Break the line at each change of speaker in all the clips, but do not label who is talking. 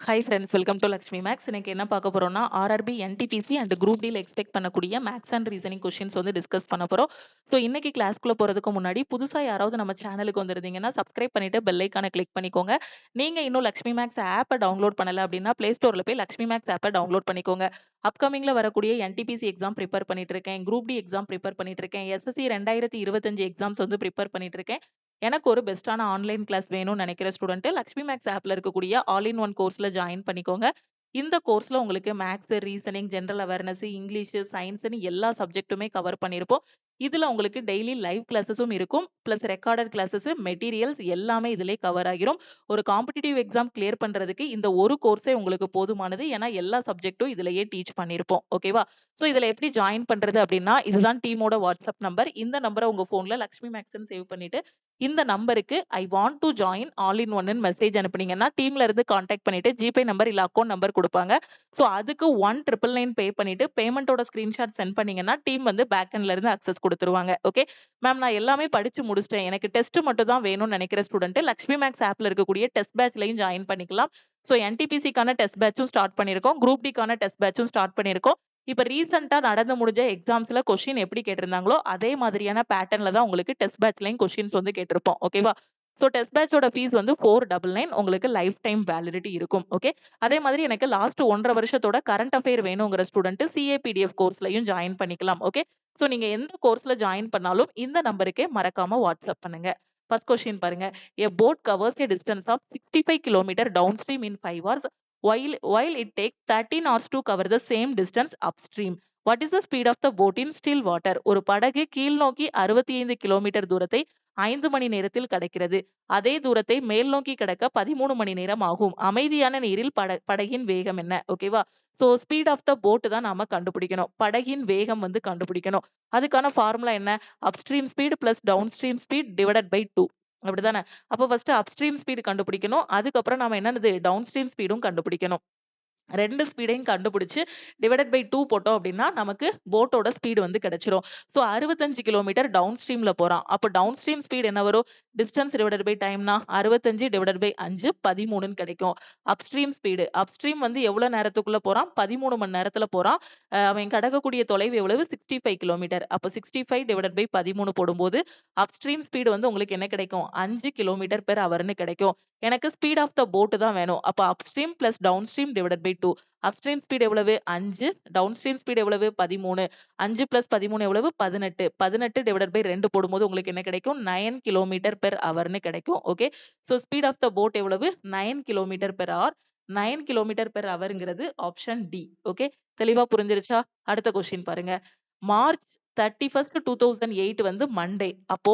Hi friends, welcome to Lakshmi maths. இன்னைக்கு என்ன பார்க்க போறோம்னா, ஆர்ஆர்பி, என்டிபிசி அண்ட் குரூப் டில எக்ஸ்பெக்ட் பண்ணக்கூடிய மேக்ஸ் அண்ட் ரீசனிங் கொஸ்டின்ஸ் வந்து டிஸ்கஸ் பண்ண போறோம். ஸோ இன்னைக்கு கிளாஸ்க்குள்ள போறதுக்கு முன்னாடி புதுசா யாராவது நம்ம சேனலுக்கு வந்திருந்தீங்கன்னா சப்ஸ்கிரைப் பண்ணிட்டு பெல் ஐக்கான கிளிக் பண்ணிக்கோங்க. நீங்க இன்னும் லக்ஷ்மி மேக்ஸ் ஆப்பை டவுன்லோட் பண்ணல அப்படின்னா பிளே ஸ்டோர்ல போய் லக்ஷ்மி மேக்ஸ் ஆப்பை டவுன்லோட் பண்ணிக்கோங்க. அப்கமிங்ல வரக்கூடிய என்டிபிசி எக்ஸாம் ப்ரிப்பேர் பண்ணிட்டு இருக்கேன், குரூப் டி எக்ஸாம் ப்ரிப்பேர் பண்ணிட்டு இருக்கேன், எஸ்எஸ்சி 2025 எக்ஸாம்ஸ் வந்து ப்ரிப்பேர் பண்ணிட்டு இருக்கேன். எனக்கு ஒரு பெஸ்ட்டான ஆன்லைன் கிளாஸ் வேணும்னு நினைக்கிற ஸ்டூடெண்ட் லக்ஷ்மி மேக்ஸ் ஆப்ல இருக்கக்கூடிய ஆல் இன் ஒன் கோர்ஸ்ல ஜாயின் பண்ணிக்கோங்க. இந்த கோர்ஸ்ல உங்களுக்கு maths, reasoning, general awareness, English, சயின்ஸ்னு எல்லா சப்ஜெக்ட்டுமே கவர் பண்ணியிருப்போம். இதுல உங்களுக்கு டெய்லி லைவ் கிளாஸஸும் இருக்கும். பிளஸ் ரெக்கார்டட் கிளாஸஸ், மெட்டீரியல்ஸ் எல்லாமே இதிலே கவர் ஆகிரும். ஒரு காம்படிட்டிவ் எக்ஸாம் கிளியர் பண்றதுக்கு இந்த ஒரு கோர்ஸே உங்களுக்கு போதுமானது. ஏன்னா எல்லா சப்ஜெக்ட்டும் இதுலயே டீச் பண்ணியிருப்போம். ஓகேவா? ஸோ இதுல எப்படி ஜாயின் பண்றது அப்படின்னா, இதுதான் டீமோட வாட்ஸ்அப் நம்பர். இந்த நம்பரை உங்க போன்ல லக்ஷ்மி மேக்ஸ்ன்னு சேவ் பண்ணிட்டு இந்த நம்பருக்கு I want to join all in ஒன்னு மெசேஜ் அனுப்புனீங்கன்னா டீம்ல இருந்து கான்டாக்ட் பண்ணிட்டு ஜிபே நம்பர் இல்ல அக்கௌண்ட் நம்பர் கொடுப்பாங்க. ஸோ அதுக்கு 1999 பே பண்ணிட்டு பேமெண்டோட ஸ்கிரீன்ஷாட் சென்ட் பண்ணீங்கன்னா டீம் வந்து பேக் எண்ட்ல இருந்து அக்சஸ் கொடுத்துருவாங்க. ஓகே மேம், நான் எல்லாமே படிச்சு முடிச்சிட்டேன், எனக்கு டெஸ்ட் மட்டும் தான் வேணும்னு நினைக்கிற ஸ்டூடெண்ட் லக்ஷ்மி மேக்ஸ் ஆப்ல இருக்கக்கூடிய டெஸ்ட் பேட்ச்லையும் ஜாயின் பண்ணிக்கலாம். ஸோ என்டிபிசிக்கான டெஸ்ட் பேட்சும் ஸ்டார்ட் பண்ணிருக்கோம், குரூப் டிக்கான டெஸ்ட் பேட்சும் ஸ்டார்ட் பண்ணிருக்கோம். இப்ப ரீசெண்டா நடந்து முடிஞ்ச எக்ஸாம்ஸ்ல கொஸ்டின் எப்படி கேட்டிருந்தாங்களோ அதே மாதிரியான பேட்டர்ன்ல தான் உங்களுக்கு டெஸ்ட் பேட்ச்லயும் கொஸ்டின்ஸ் வந்து கேட்டிருப்போம். ஓகேவா? சோ டெஸ்ட் பேட்சோட ஃபீஸ் வந்து 499, உங்களுக்கு லைஃப் டைம் வேலிடிட்டி இருக்கும். ஓகே, அதே மாதிரி எனக்கு லாஸ்ட் 1.5 வருஷத்தோட கரண்ட் அஃபேர் வேணுங்கிற ஸ்டூடெண்ட் சிஏபிடிஎஃப் கோர்ஸ்லயும் ஜாயின் பண்ணிக்கலாம். ஓகே, சோ நீங்க எந்த கோர்ஸ்ல ஜாயின் பண்ணாலும் இந்த நம்பருக்கே மறக்காம வாட்ஸ்அப் பண்ணுங்க. ஃபர்ஸ்ட் கொஸ்டின் பாருங்க. A boat covers a distance of 65 km downstream in 5 hours while it takes 13 hours to cover the same distance upstream. What is the speed of the boat in still water? ஒரு படகு கீழ் நோக்கி 65 kilometre தூரத்தை 5 மணி நேரத்தில் கடக்கிறது. அதே தூரத்தை மேல் நோக்கி கடக்க 13 மணி நேரம் ஆகும். அமைதியான நீரில் படகின் வேகம் என்ன? ஓகேவா? So speed of the boat தான் நாம கண்டுபிடிக்கணும். படகின் வேகம் வந்து கண்டுபிடிக்கணும். அதுக்கான ஃபார்முலா என்ன? Upstream speed plus downstream speed divided by 2. அப்படிதானே? அப்ப ஃபர்ஸ்ட் அப்ஸ்ட்ரீம் ஸ்பீட் கண்டுபிடிக்கணும். அதுக்கப்புறம் நாம என்னது டவுன் ஸ்ட்ரீம் ஸ்பீடும் கண்டுபிடிக்கணும். 2 ஸ்பீடையும் கண்டுபிடிச்சு டிவைடட் பை 2 போட்டோம் அப்படின்னா நமக்கு போட்டோட ஸ்பீடு வந்து கிடைச்சிரும். சோ 65 கிலோமீட்டர் டவுன் ஸ்ட்ரீம்ல போறான். அப்ப டவுன் ஸ்ட்ரீம் ஸ்பீட் என்ன வரும்? டிஸ்டன்ஸ் டிவைடட் பை டைம்னா 65 டிவைடட் பை 5 13ன்னு கிடைக்கும். அப்ஸ்ட்ரீம் ஸ்பீடு, அப்ஸ்ட்ரீம் வந்து எவ்வளவு நேரத்துக்குள்ள போறான்? 13 மணி நேரத்துல போறான். அவன் கடக்கக்கூடிய தொலைவு எவ்வளவு? 65 கிலோமீட்டர். அப்ப 65 டிவைடட் பை 13 போடும்போது அப்ஸ்ட்ரீம் ஸ்பீடு வந்து உங்களுக்கு என்ன கிடைக்கும்? 5 கிலோமீட்டர் பெர் ஹவர்னு கிடைக்கும். எனக்கு ஸ்பீட் ஆஃப் த போட் தான் வேணும். அப்ப upstream plus downstream divided by 2. Upstream speed எவ்வளவு? 5. டவுன் ஸ்ட்ரீம் ஸ்பீட் எவ்வளவு? 13. 5 பிளஸ் 13 எவ்வளவு? 18. 18 டிவைடட் பை 2 போடும்போது உங்களுக்கு என்ன கிடைக்கும்? 9 கிலோமீட்டர் பெர் ஹவர்னு கிடைக்கும். Okay, so speed of the boat எவ்வளவு? 9 kilometre per hour. 9 kilometre per ஹவர்ங்கிறது ஆப்ஷன் டி. ஓகே, தெளிவா புரிஞ்சிருச்சா? அடுத்த கொஸ்டின் பாருங்க. மார்ச் 31st 2008 வந்து மண்டே. அப்போ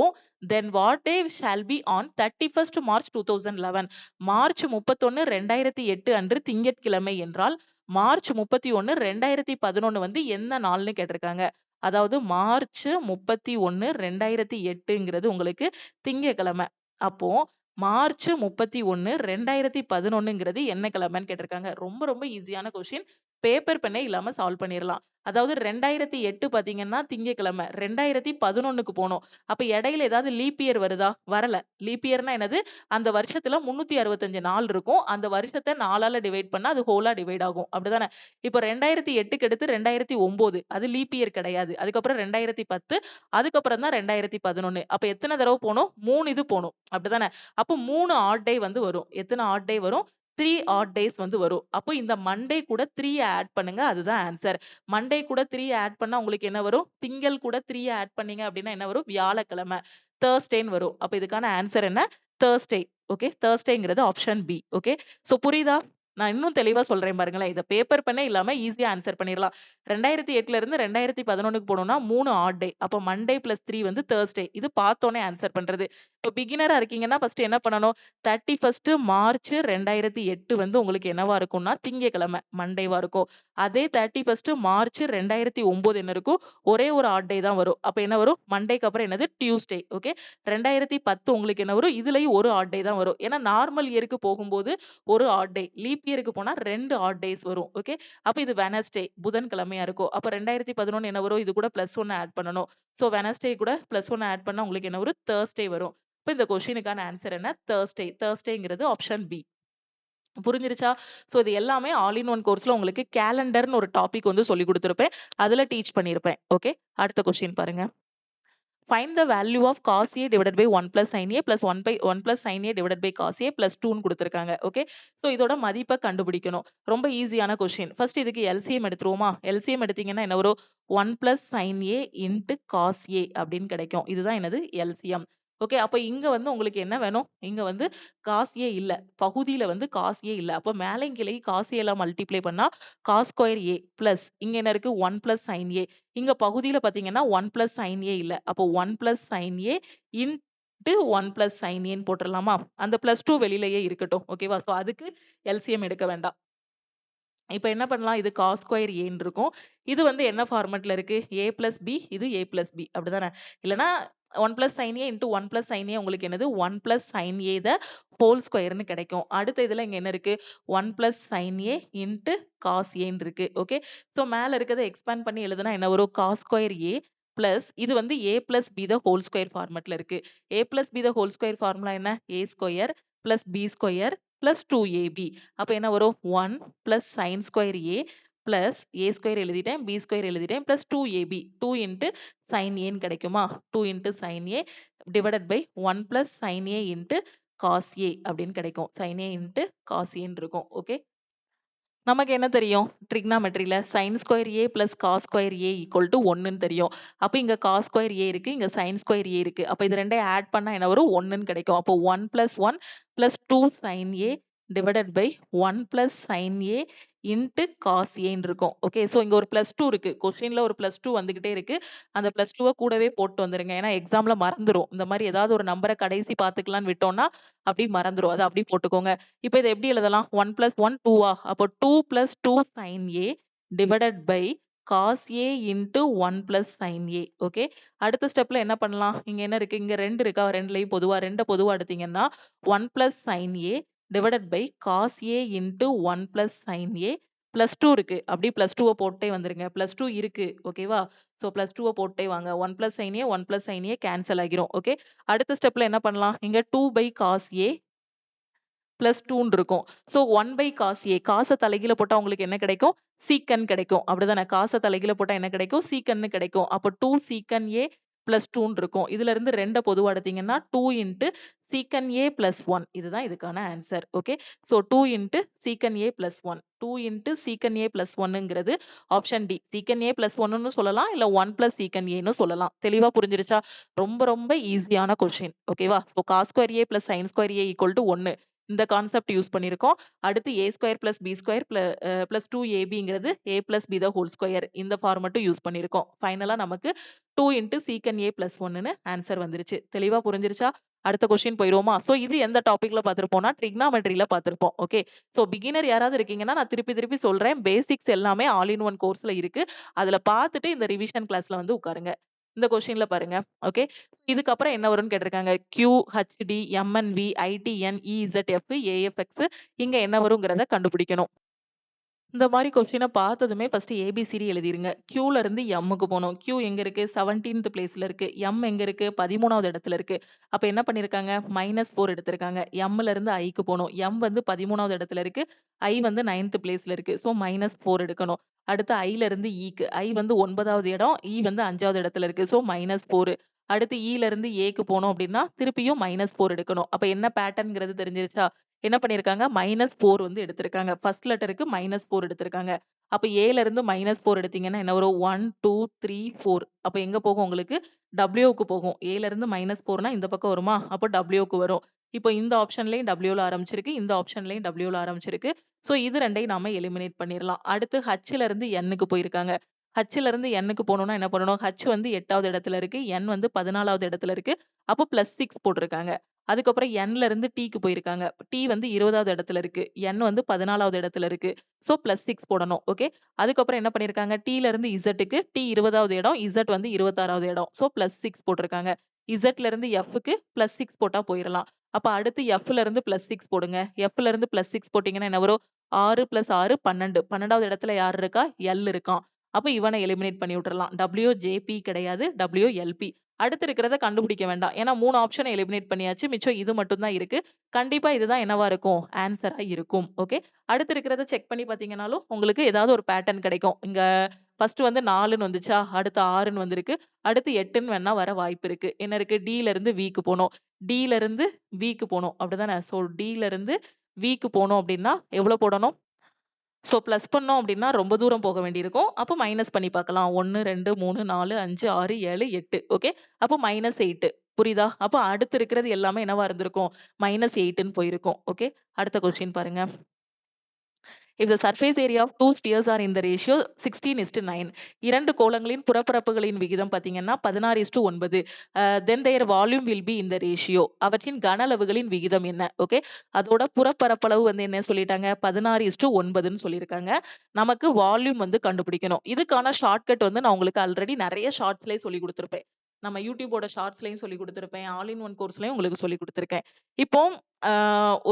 then what day shall be on 31st March 2011? March 31 2008 அன்று திங்கட்கிழமை என்றால் மார்ச் 31 2011 வந்து என்ன நாள்னு கேட்டிருக்காங்க. அதாவது மார்ச் 31 2008ங்கிறது உங்களுக்கு திங்கட்கிழமை. அப்போ மார்ச் 31 2011ங்கிறது என்ன கிழமைன்னு கேட்டிருக்காங்க. ரொம்ப ரொம்ப ஈஸியான கொஸ்டின். பேப்பர் பெண்ணே இல்லாம சால்வ் பண்ணிடலாம். அதாவது 2008 பாத்தீங்கன்னா திங்கட்கிழமை. 2011க்கு போனோம். அப்ப இடையில ஏதாவது லீப் இயர் வருதா? வரல. லீப் இயர்னா என்னது? அந்த வருஷத்துல 365 நாள் இருக்கும். அந்த வருஷத்தை 4ஆல டிவைட் பண்ணா அது ஹோலா டிவைட் ஆகும். அப்படிதானே? இப்போ 2008க்கு அடுத்து 2009 அது லீப் இயர் கிடையாது. அதுக்கப்புறம் 2010, அதுக்கப்புறம் தான் 2011. அப்ப எத்தனை தடவை போணும்? 3 இது போணும். அப்படிதானே? அப்போ 3 ஆட் டே வந்து வரும். எத்தனை ஆட் டே வரும்? 3 ஆட் டேஸ் வந்து வரும். அப்போ இந்த மண்டே கூட 3 ஆட் பண்ணுங்க. அதுதான் ஆன்சர். மண்டே கூட 3 ஆட் பண்ணா உங்களுக்கு என்ன வரும்? திங்கள் கூட 3 ஆட் பண்ணீங்க அப்படின்னா என்ன வரும்? வியாழக்கிழமை. தேர்ஸ்டேன்னு வரும். அப்ப இதுக்கான ஆன்சர் என்ன? தேர்ஸ்டே. ஓகே, தேர்ஸ்டேங்கிறது ஆப்ஷன் பி. ஓகே, சோ புரியுதா? நான் இன்னும் தெளிவா சொல்றேன் பாருங்களேன். இத பேப்பர் பெண்ணே இல்லாம ஈஸியா ஆன்சர் பண்ணிரலாம். 2008ல இருந்து 2011க்கு போனோம்னா 3 ஆட் டே. அப்ப மண்டே பிளஸ் 3 வந்து தேர்ஸ்டே. இது பார்த்தோனே ஆன்சர் பண்றது. இப்போ பிகினரா இருக்கீங்கன்னா ஃபர்ஸ்ட் என்ன பண்ணணும்? 31st மார்ச் 2008 வந்து உங்களுக்கு என்னவா இருக்கும்னா திங்கட்கிழமை, மண்டேவா இருக்கும். அதே 31st மார்ச் 2009 என்ன இருக்கும்? ஒரே ஒரு ஆட் டே தான் வரும். அப்ப என்ன வரும்? மண்டேக்கு அப்புறம் என்னது? டியூஸ்டே. ஓகே, 2010 உங்களுக்கு என்ன வரும்? இதுலயும் ஒரு ஆட் டே தான் வரும். ஏன்னா நார்மல் இயருக்கு போகும்போது ஒரு ஆட் டே, லீப் இயருக்கு போனா 2 ஆட் டேஸ் வரும். ஓகே, அப்ப இது வெனஸ்டே, புதன்கிழமையா இருக்கும். அப்ப 2011 என்ன வரும்? இது கூட +1 ஆட் பண்ணணும். சோ வெனஸ்டே கூட +1 ஆட் பண்ணா உங்களுக்கு என்ன வரும்? தேர்ஸ்டே வரும். இப்ப இந்த கொஸ்டினுக்கான ஆன்சர் என்ன? தேர்ஸ்டே. தேர்ஸ்டேங்கிறது ஆப்ஷன் பி. புரிஞ்சிருச்சா? ஸோ இது எல்லாமே ஆல் இன் ஒன் கோர்ஸ்ல உங்களுக்கு கேலண்டர்ன்னு ஒரு டாபிக் வந்து சொல்லிக் குடுத்திருப்பேன். அதுல டீச் பண்ணியிருப்பேன். ஓகே. அடுத்த கொஸ்டின் பாருங்க. Find the value of cos A divided by 1 plus sine A plus 1 plus sine A divided by cos A plus 2ன்னு குடுத்திருக்காங்க. ஓகே. ஸோ இதோட மதிப்ப கண்டுபிடிக்கணும். ரொம்ப ஈஸியான கொஸ்டின். ஃபர்ஸ்ட் இதுக்கு எல்சிஎம் எடுத்துருவோமா? எல்சிஎம் எடுத்தீங்கன்னா என்ன வரும்? 1 plus sine A into cos A அப்படின்னு கிடைக்கும். இதுதான் என்னது? எல்சிஎம். ஓகே. அப்ப இங்க வந்து உங்களுக்கு என்ன வேணும்? இங்க வந்து காஸ் ஏ இல்ல. பகுதியில வந்து காஸ் ஏ இல்ல. அப்ப மேலையும் கீழையும் காஸ் ஏல மல்டிப்ளை பண்ணா காஸ் ஸ்கொயர் ஏ பிளஸ் இங்க என்ன இருக்கு? 1 பிளஸ் சைன் ஏ. இங்க பகுதியில பாத்தீங்கன்னா 1 பிளஸ் சைன் ஏ இல்ல. அப்போ 1 plus sine A into 1 plus sign ஏன்னு போட்டுடலாமா? அந்த பிளஸ் 2 வெளியிலேயே இருக்கட்டும். ஓகேவா? சோ அதுக்கு எல்சிஎம் எடுக்க வேண்டாம். இப்ப என்ன பண்ணலாம்? இது காஸ் ஸ்கொயர் ஏன்னு இருக்கும். இது வந்து என்ன ஃபார்மட்ல இருக்கு? a பிளஸ் பி, இது a பிளஸ் பி. அப்படிதானே? இல்லன்னா 1 plus sine A into 1 plus sine A உங்களுக்கு என்னது? 1 plus sine A the whole ஸ்கொயர்ன்னு கிடைக்கும். அடுத்த இதுல இங்க என்ன இருக்கு? 1 plus sine A into cos ஏன்னு இருக்கு. ஓகே. சோ மேல இருக்கிறத எக்ஸ்பேண்ட் பண்ணி எழுதுனா என்ன வரும்? காஸ் ஸ்கொயர் ஏ பிளஸ் இது வந்து a plus B the whole square ஃபார்மட்ல இருக்கு. a plus B the whole square formula என்ன? a square plus B square plus 2ab. அப்ப என்ன வரும்? 1 plus sine square A plus A square எழுதிட்டேன், B square எழுதிட்டேன், பிளஸ் 2ab. 2 இன்ட்டு சைன் ஏன்னு கிடைக்குமா? 2 into sine A divided by 1 plus sine A into cos A அப்படின்னு கிடைக்கும். Sign A into cos ஏன்னு இருக்கும். ஓகே. நமக்கு என்ன தெரியும்? ட்ரிக்னாமெட்ரில sin square A plus cos square A equal to 1ன்னு தெரியும். அப்ப இங்க காஸ் ஸ்கொயர் ஏ இருக்கு, இங்க sin ஸ்கொயர் ஏ இருக்கு. அப்ப இது ரெண்டையும் ஆட் பண்ணா என்ன வரும்? 1ன்னு கிடைக்கும். அப்போ 1 plus 1 plus 2 sin A divided by 1 plus sin A into cos ஏன்னு இருக்கும். ஓகே. சோ இங்க ஒரு பிளஸ் 2 இருக்கு. கொஸ்டின்ல ஒரு பிளஸ் 2 வந்துகிட்டே இருக்கு. அந்த பிளஸ் 2வ கூடவே போட்டு வந்துருங்க. ஏன்னா எக்ஸாம்ல மறந்துரும். இந்த மாதிரி ஏதாவது ஒரு நம்பர கடைசி பாத்துக்கலாம்னு விட்டோம்னா அப்படி மறந்துரும். அத அப்படி போட்டுக்கோங்க. இப்ப இத எப்படி எழுதலாம்? 1 பிளஸ் 1 2ஆ? அப்போ 2 plus 2 sin A divided by cos A into 1 plus sin A. Okay. அடுத்த ஸ்டெப்ல என்ன பண்ணலாம்? இங்க என்ன இருக்கு? இங்க 2 இருக்கா? 2லயும் பொதுவா 2 பொதுவா எடுத்தீங்கன்னா 1 plus sin A divided by cos A into 1 plus sin A plus 2 இருக்கு. அப்படி பிளஸ் 2வ போட்டே வந்துருங்க. பிளஸ் 2 இருக்கு. ஓகேவா? சோ பிளஸ் 2வ போட்டே வாங்க. 1 plus sin A 1 plus sin A cancel ஆகிரும். ஓகே. அடுத்த ஸ்டெப்ல என்ன பண்ணலாம்? இங்க 2 பை காஸ் ஏ பிளஸ் 2ன்னு இருக்கும். So 1 by cos A. காச தலைகீழ போட்டா உங்களுக்கு என்ன கிடைக்கும்? சீக்கன் கிடைக்கும். அப்படிதானே? காச தலைகீழ போட்டா என்ன கிடைக்கும்? சீக்கன்னு கிடைக்கும். அப்ப 2 சீக்கன் ஏ பிளஸ் 2ன்னு இருக்கும். இதுல இருந்து 2 பொதுவா எடுத்தீங்கன்னா 2 இன்ட்டு சீக்கன் ஏ பிளஸ் 1. இதுதான் இதுக்கான ஆன்சர். ஓகே. சோ 2 இன்ட்டு சீக்கன் ஏ பிளஸ் 1. 2 இன்ட்டு சீக்கன் ஏ பிளஸ் 1ங்கிறது ஆப்ஷன் டி. சீக்கன் ஏ பிளஸ் 1ன்னு சொல்லலாம். இல்ல 1 பிளஸ் சீக்கன் ஏன்னு சொல்லலாம். தெளிவா புரிஞ்சிருச்சா? ரொம்ப ரொம்ப ஈஸியான கொஸ்டின். ஓகேவா? So cos square A plus sine square A equal to 1. இந்த கான்செப்ட் யூஸ் பண்ணியிருக்கோம். அடுத்து a square plus B square plus 2abங்கிறது a plus B the whole square. இந்த ஃபார்மட்டும் யூஸ் பண்ணியிருக்கோம். ஃபைனலா நமக்கு 2 இன்ட்டு சீக்கன் ஏ பிளஸ் 1ன்னு ஆன்சர் வந்துருச்சு. தெளிவா புரிஞ்சிருச்சா? அடுத்த கொஸ்டின் போயிருவோமா? சோ இது எந்த டாபிக்ல பார்த்திருப்போம்னா ட்ரிக்னாமெட்ரில பார்த்திருப்போம். ஓகே. சோ பிகினர் யாராவது இருக்கீங்கன்னா நான் திருப்பி திருப்பி சொல்றேன். பேசிக்ஸ் எல்லாமே ஆல் இன் ஒன் கோர்ஸ்ல இருக்கு. அதுல பார்த்துட்டு இந்த ரிவிஷன் கிளாஸ்ல வந்து உட்காருங்க. இந்த கொஸ்டின்ல பாருங்க. ஓகே. இதுக்கப்புறம் என்ன வரும்னு கேட்டிருக்காங்க. Q, HD, MNV, ITN, EZF, AFX இங்க என்ன வருங்கிறத கண்டுபிடிக்கணும். இந்த மாரி கொஸ்டின பார்த்ததுமே ஃபர்ஸ்ட் ஏபிசிடி எழுதிருங்க. Qல இருந்து Mக்கு போணும். Q எங்க இருக்கு? 17th பிளேஸ்ல இருக்கு. M எங்க இருக்கு? 13வது இடத்துல இருக்கு. அப்ப என்ன பண்ணிருக்காங்க? -4 எடுத்திருக்காங்க. Mல இருந்து Iக்கு போணும். M வந்து 13வது இடத்துல இருக்கு. I வந்து 9th பிளேஸ்ல இருக்கு. சோ -4 எடுக்கணும். அடுத்து Iல இருந்து Eக்கு. I வந்து 9வது இடம். E வந்து 5வது இடத்துல இருக்கு. சோ -4. அடுத்து Eல இருந்து Aக்கு போனோம் அப்படின்னா திருப்பியும் -4 எடுக்கணும். அப்ப என்ன பேட்டர்ன்ங்கிறது தெரிஞ்சிருச்சா? என்ன பண்ணியிருக்காங்க? -4 வந்து எடுத்திருக்காங்க. ஃபர்ஸ்ட் லெட்டருக்கு -4 எடுத்திருக்காங்க. அப்ப ஏல இருந்து -4 எடுத்தீங்கன்னா என்ன வரும்? 1, 2, 3, 4. அப்ப எங்க போகும் உங்களுக்கு? Wக்கு போகும். ஏல இருந்து -4னா இந்த பக்கம் வருமா? அப்ப Wக்கு வரும். இப்போ இந்த ஆப்ஷன்லயும் Wல ஆரம்பிச்சிருக்கு. இந்த ஆப்ஷன்லயும் Wல ஆரம்பிச்சிருக்கு. சோ இது 2யும் நாம எலிமினேட் பண்ணிரலாம். அடுத்து Hல இருந்து Nக்கு போயிருக்காங்க. Hல இருந்து Nக்கு போணும்னா என்ன பண்ணணும்? H வந்து 8வது இடத்துல இருக்கு. N வந்து 14வது இடத்துல இருக்கு. அப்போ +6 போட்டிருக்காங்க. அதுக்கப்புறம் Nல இருந்து Tக்கு போயிருக்காங்க. T வந்து 20வது இடத்துல இருக்கு. N வந்து 14வது இடத்துல இருக்கு. சோ +6 போடணும். ஓகே. அதுக்கப்புறம் என்ன பண்ணிருக்காங்க? Tல இருந்து Zக்கு T 20வது இடம், Z வந்து 26வது இடம். சோ +6 போட்டிருக்காங்க. Zல இருந்து Fக்கு +6 போட்டா போயிரலாம். அப்ப அடுத்து Fல இருந்து +6 போடுங்க. Fல இருந்து +6 போட்டீங்கன்னா என்ன வரும்? 6 + 6 12. 12வது இடத்துல யார் இருக்கா? L இருக்கான். அப்ப இவன எலிமினேட் பண்ணி விட்டுறலாம். WJP கிடையாது. WLP. அடுத்து இருக்கிறத கண்டுபிடிக்க வேண்டாம். ஏன்னா 3 ஆப்ஷன எலிமினேட் பண்ணியாச்சு. மிச்சம் இது மட்டும் தான் இருக்கு. கண்டிப்பா இதுதான் என்னவா இருக்கும்? ஆன்ஸரா இருக்கும். ஓகே. அடுத்து இருக்கிறத செக் பண்ணி பார்த்தீங்கனாலும், உங்களுக்கு ஏதாவது ஒரு பேட்டர்ன் கிடைக்கும். இங்க ஃபர்ஸ்ட் வந்து 4ன்னு வந்துச்சா, அடுத்து 6ன்னு வந்திருக்கு. அடுத்து 8ன்னு வேணா வர வாய்ப்பு இருக்கு. என்ன இருக்கு? Dல இருந்து Vக்கு போணும். Dல இருந்து Vக்கு போணும். அப்படிதானே? ஸோ Dல இருந்து Vக்கு போணும் அப்படின்னா, எவ்வளோ போடணும்? ஸோ பிளஸ் பண்ணோம் அப்படின்னா, ரொம்ப தூரம் போக வேண்டியிருக்கும். அப்போ மைனஸ் பண்ணி பார்க்கலாம். 1, 2, 3, 4, 5, 6, 7, 8. ஓகே. அப்போ -8 புரியுதா? அப்போ அடுத்து இருக்கிறது எல்லாமே என்னவா இருந்திருக்கும்? -8ன்னு போயிருக்கும். ஓகே. அடுத்த கொஸ்டின் பாருங்க. If the surface area of two spheres are in the ratio 16:9, இரண்டு கோளங்களின் புறப்பரப்புகளின் விகிதம் பார்த்தீங்கன்னா 16:9, then their volume will be in the ratio. அவற்றின் கன அளவுகளின் விகிதம் என்ன? ஓகே. அதோட புறப்பரப்பளவு வந்து என்ன சொல்லிட்டாங்க? 16:9ன்னு சொல்லியிருக்காங்க. நமக்கு வால்யூம் வந்து கண்டுபிடிக்கணும். இதுக்கான ஷார்ட்கட் வந்து நான் உங்களுக்கு ஆல்ரெடி நிறைய ஷார்ட்ஸ்லயே சொல்லி கொடுத்திருப்பேன். நம்ம யூடியூபோட ஷார்ட்ஸ்லயும் சொல்லி கொடுத்திருப்பேன். ஆல் இன் ஒன் கோர்ஸ்லயும் உங்களுக்கு சொல்லி கொடுத்திருக்கேன். இப்போ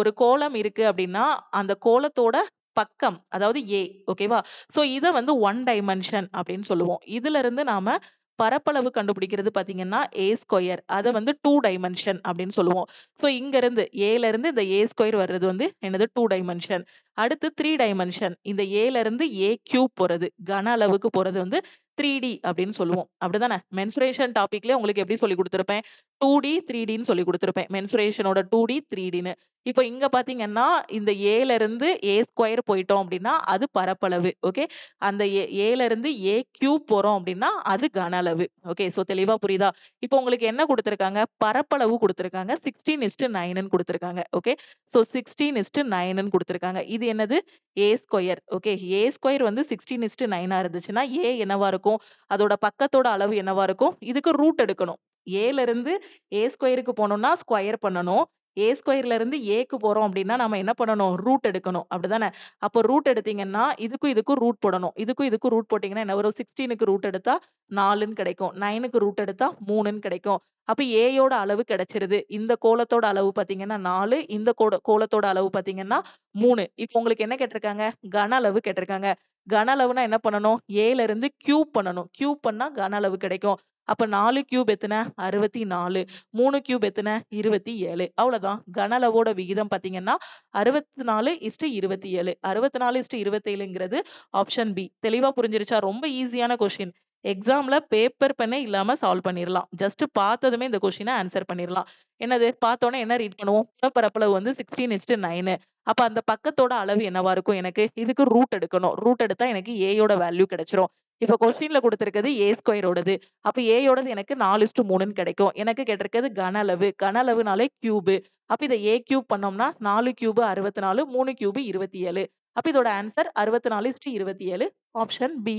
ஒரு கோளம் இருக்கு அப்படின்னா, அந்த கோளத்தோட பக்கம் அதாவது A ஓகேவா? சோ இத வந்து 1 டைமென்ஷன் அப்படின்னு சொல்லுவோம். இதுல இருந்து நாம பரப்பளவு கண்டுபிடிக்கிறது பாத்தீங்கன்னா A ஸ்கொயர். அத வந்து 2 டைமென்ஷன் அப்படின்னு சொல்லுவோம். சோ இங்க இருந்து Aல இருந்து இந்த A ஸ்கொயர் வர்றது வந்து என்னது 2 டைமென்ஷன். அடுத்து 3 டைமென்ஷன். இந்த Aல இருந்து A கியூப் போறது. கன அளவுக்கு போறது வந்து 3D அப்படின்னு சொல்லுவோம். அப்படிதானே? மென்சுரேஷன் டாபிக்லயே உங்களுக்கு எப்படி சொல்லி கொடுத்திருப்பேன்? 2D, 3Dன்னு சொல்லி கொடுத்திருப்பேன். மென்சுரேஷனோட 2D, 3Dன்னு. இப்ப இங்க பாத்தீங்கன்னா, இந்த Aல இருந்து A ஸ்கொயர் போயிட்டோம் அப்படின்னா, அது பரப்பளவு. ஓகே. அந்த Aல இருந்து A கியூப் போறோம் அப்படின்னா, அது கன அளவு. ஓகே. சோ தெளிவா புரியுதா? இப்போ உங்களுக்கு என்ன குடுத்திருக்காங்க? பரப்பளவு குடுத்திருக்காங்க. 16:9ன்னு குடுத்திருக்காங்க. ஓகே. சோ 16:9ன்னு குடுத்திருக்காங்க. இது என்னது? A square. Okay. A square வந்து 16:9ஆ இருந்துச்சுன்னா, A என்னவா இருக்கும்? அதோட பக்கத்தோட அளவு என்னவா இருக்கும்? இதுக்கு ரூட் எடுக்கணும். Aல இருந்து A ஸ்கொயருக்கு போனோம்னா, ஸ்கொயர் பண்ணணும். A ஸ்கொயர்ல இருந்து Aக்கு போறோம் அப்படின்னா, நம்ம என்ன பண்ணணும்? ரூட் எடுக்கணும். அப்படிதானே? அப்போ ரூட் எடுத்தீங்கன்னா, இதுக்கும் ரூட் போடணும். இதுக்கும் ரூட் போட்டீங்கன்னா என்ன வரும்? 16க்கு ரூட் எடுத்தா 4ன்னு கிடைக்கும். 9க்கு ரூட் எடுத்தா 3ன்னு கிடைக்கும். அப்ப Aயோட அளவு கிடைச்சிருது. இந்த கோளத்தோட அளவு பார்த்தீங்கன்னா 4, இந்த கோளத்தோட அளவு பார்த்தீங்கன்னா 3. இப்போ உங்களுக்கு என்ன கேட்டிருக்காங்க? கன அளவு கேட்டிருக்காங்க. கன அளவுனா என்ன பண்ணணும்? Aல இருந்து கியூப் பண்ணணும். கியூப் பண்ணா கன அளவு கிடைக்கும். அப்ப 4 கியூப் எத்தன? 64. 3 கியூப் எத்தன? 27. அவ்வளவுதான். கன அளவோட விகிதம் பார்த்தீங்கன்னா 64:27. 64:27ங்கிறது ஆப்ஷன் பி. தெளிவா புரிஞ்சிருச்சா? ரொம்ப ஈஸியான கொஸ்டின். எக்ஸாம்ல பேப்பர் பென்னே இல்லாம சால்வ் பண்ணிரலாம். ஜஸ்ட் பார்த்ததுமே இந்த கொஸ்டின ஆன்சர் பண்ணிரலாம். என்னது? பார்த்தோனே என்ன ரீட் பண்ணுவோம்? புறப்பரப்பளவு வந்து 16:9. அப்ப அந்த பக்கத்தோட அளவு என்னவா இருக்கும் எனக்கு? இதுக்கு ரூட் எடுக்கணும். ரூட் எடுத்தா எனக்கு Aயோட வேல்யூ கிடைச்சிரும். இப்ப கொஸ்டின்ல குடுத்திருக்கிறது A ஸ்கொயரோடது. அப்ப Aயோடது எனக்கு 4:3ன்னு கிடைக்கும். எனக்கு கேட்டிருக்கிறது கன அளவு. கன அளவுனாலே கியூபு. அப்ப இத A கியூப் பண்ணோம்னா 4 கியூபு 64, 3 கியூபு 27. அப்ப இதோட ஆன்சர் 64:27 ஆப்ஷன் பி.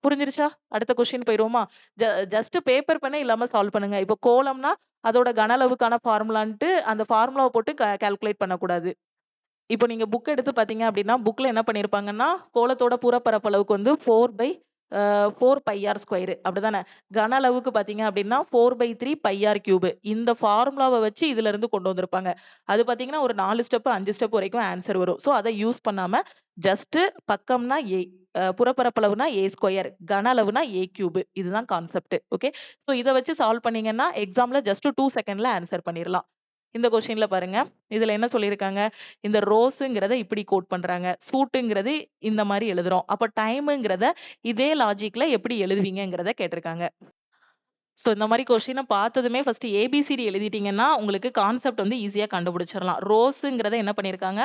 புரிஞ்சிருச்சா? அடுத்த கொஸ்டின் போயிருவோமா? ஜ ஜஸ்ட் பேப்பர் பென்னே இல்லாம சால்வ் பண்ணுங்க. இப்போ கோளம்னா அதோட கன அளவுக்கான ஃபார்முலான்ட்டு அந்த ஃபார்முலாவ போட்டு கால்குலேட் பண்ணக்கூடாது. இப்போ நீங்க புக் எடுத்து பார்த்தீங்க அப்படின்னா, புக்ல என்ன பண்ணியிருப்பாங்கன்னா, கோளத்தோட புறப்பரப்பளவுக்கு வந்து 4 பை ஆர் ஸ்கொயர் அப்படிதானே? கன அளவுக்கு பார்த்தீங்க அப்படின்னா 4/3 பை ஆர் கியூப். இந்த ஃபார்முலாவ வச்சு இதுல இருந்து கொண்டு வந்திருப்பாங்க. அது பார்த்தீங்கன்னா ஒரு 4 ஸ்டெப் 5 ஸ்டெப் வரைக்கும் ஆன்சர் வரும். சோ அத யூஸ் பண்ணாம ஜஸ்ட் பக்கம்னா A, புறப்பரப்பளவுனா A ஸ்கொயர், கன அளவுனா A கியூப். இதுதான் கான்செப்ட். ஓகே. சோ இத வச்சு சால்வ் பண்ணீங்கன்னா எக்ஸாம்ல ஜஸ்ட் 2 செகண்ட்ல ஆன்சர் பண்ணிரலாம். இந்த கொஸ்டின்ல பாருங்க. இதுல என்ன சொல்லியிருக்காங்க? இந்த ரோஸ்ங்கிறத இப்படி கோட் பண்றாங்க. சூட்டுங்கிறது இந்த மாரி எழுதுறோம். அப்ப டைம்ங்கிறத இதே லாஜிக்ல எப்படி எழுதுவீங்கங்கிறத கேட்டிருக்காங்க. சோ இந்த மாரி கொஸ்டின பார்த்ததுமே ஃபர்ஸ்ட் ஏபிசிடி எழுதிட்டீங்கன்னா, உங்களுக்கு கான்செப்ட் வந்து ஈஸியா கண்டுபிடிச்சிரலாம். ரோஸ்ங்கிறத என்ன பண்ணியிருக்காங்க?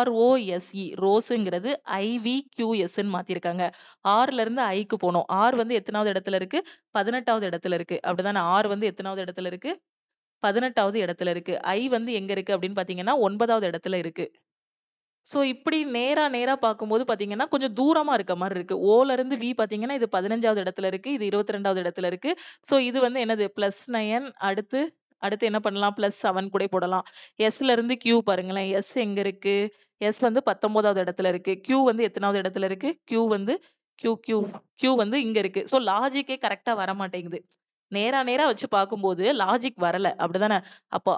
ROSE ரோஸ்ங்கிறது IVQSன்னு மாத்திருக்காங்க. Rல இருந்து Iக்கு போணும். R வந்து எத்தனாவது இடத்துல இருக்கு? 18வது இடத்துல இருக்கு. அப்படிதானே? R வந்து எத்தனாவது இடத்துல இருக்கு? 18வது இடத்துல இருக்கு. I வந்து எங்க இருக்கு அப்படின்னு பார்த்தீங்கன்னா, 9வது இடத்துல இருக்கு. சோ இப்படி நேரா பார்க்கும்போது பார்த்தீங்கன்னா, கொஞ்சம் தூரமா இருக்க மாரி இருக்கு. Oல இருந்து V பார்த்தீங்கன்னா, இது 15வது இடத்துல இருக்கு. இது 22வது இடத்துல இருக்கு. சோ இது வந்து என்னது? +9 அடுத்து அடுத்து என்ன பண்ணலாம்? +7 கூட போடலாம். Sல இருந்து Q பாருங்களேன். S எங்க இருக்கு? S வந்து 19வது இடத்துல இருக்கு. Q வந்து எத்தனாவது இடத்துல இருக்கு? Q வந்து Q வந்து இங்க இருக்கு. சோ லாஜிக்கே கரெக்ட்டா வரமாட்டேங்குது. நேரா வச்சு பார்க்கும்போது லாஜிக் வரல. அப்படிதானே? அப்போ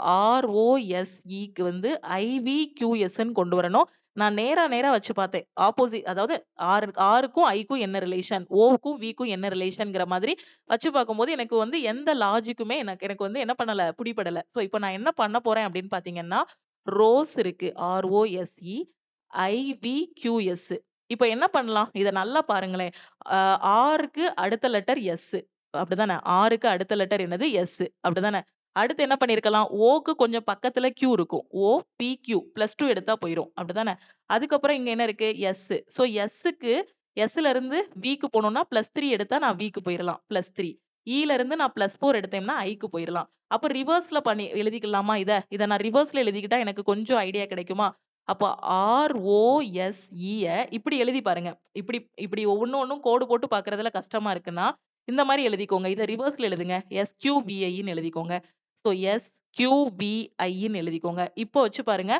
ROSEக்கு வந்து IVQSன்னு கொண்டு வரணும். நான் நேரா வச்சு பார்த்தேன். அதாவது Rக்கும் Iக்கும் என்ன ரிலேஷன்? Oக்கும் Vக்கும் என்ன ரிலேஷன்ங்கிற மாதிரி வச்சு பார்க்கும்போது எனக்கு வந்து எந்த லாஜிக்குமே எனக்கு எனக்கு வந்து என்ன பண்ணல? பிடிபடல. சோ இப்போ நான் என்ன பண்ண போறேன் அப்படின்னு பார்த்தீங்கன்னா, ரோஸ் இருக்கு. ROSE, IVQS. இப்ப என்ன பண்ணலாம்? இத நல்லா பாருங்களேன். அ Rக்கு அடுத்த லெட்டர் S. அப்படிதானே? Rக்கு அடுத்த லெட்டர் என்னது? S. அப்படிதானே? அடுத்து என்ன பண்ணியிருக்கலாம்? Oக்கு கொஞ்சம் பக்கத்துல Q இருக்கும். OPQ +2 எடுத்தா போயிரும். அப்படிதானே? அதுக்கப்புறம் இங்க என்ன இருக்கு? S. சோ Sல இருந்து Vக்கு போணும்னா +3 எடுத்தா நான் Vக்கு போயிரலாம். +3. Eல இருந்து நான் +4 எடுத்தேன்னா Iக்கு போயிரலாம். அப்ப ரிவர்ஸ்ல பண்ணி எழுதிக்கலாமா இத? இத நான் ரிவர்ஸ்ல எழுதிக்கிட்டா எனக்கு கொஞ்சம் ஐடியா கிடைக்குமா? அப்போ ROSEய இப்படி எழுதி பாருங்க. இப்படி இப்படி ஒண்ணும் கோடு போட்டு பார்க்கறதுல கஷ்டமா இருக்குன்னா, இந்த மாரி எழுதிக்கோங்க. இத ரிவர்ஸ்ல எழுதுங்க. SQVIன்னு எழுதிக்கோங்க. சோ SQVIன்னு எழுதிக்கோங்க. இப்போ வச்சு பாருங்க.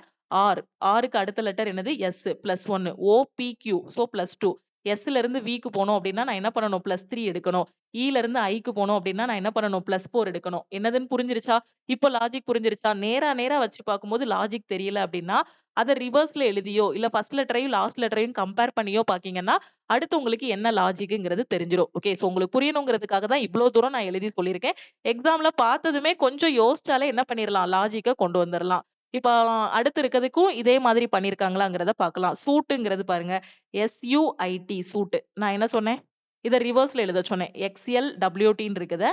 R. Rக்கு அடுத்த லெட்டர் என்னது? S. +1. OPQ. சோ +2. Sல இருந்து Vக்கு போணும் அப்படின்னா நான் என்ன பண்ணணும்? +3 எடுக்கணும். Eல இருந்து Iக்கு போணும் அப்படின்னா நான் என்ன பண்ணணும்? +4 எடுக்கணும். என்னதுன்னு புரிஞ்சிருச்சா? இப்போ லாஜிக் புரிஞ்சிருச்சா? நேரா வச்சு பார்க்கும்போது லாஜிக் தெரியல அப்படின்னா, அத ரிவர்ஸ்ல எழுதியோ, இல்ல ஃபர்ஸ்ட் லெட்டரையும், லாஸ்ட் லெட்டரையும் கம்பேர் பண்ணியோ பாத்தீங்கன்னா, அடுத்து உங்களுக்கு என்ன லாஜிக்ங்கிறது தெரிஞ்சிரும். ஓகே. சோ உங்களுக்கு புரியணுங்கிறதுக்காக தான் இவ்ளோ தூரம் நான் எழுதி சொல்லியிருக்கேன். எக்ஸாம்ல பார்த்ததுமே கொஞ்சம் யோசிச்சாலே என்ன பண்ணிரலாம்? லாஜிக்க கொண்டு வந்துரலாம். இப்ப அடுத்து இருக்கதுக்கும் இதே மாதிரி பண்ணியிருக்காங்களாங்கிறத பார்க்கலாம். சூட்டுங்கிறது பாருங்க. SUIT suit. நான் என்ன சொன்னேன்? இத ரிவர்ஸ்ல எழுத சொன்னேன். XLWTன்னு இருக்குத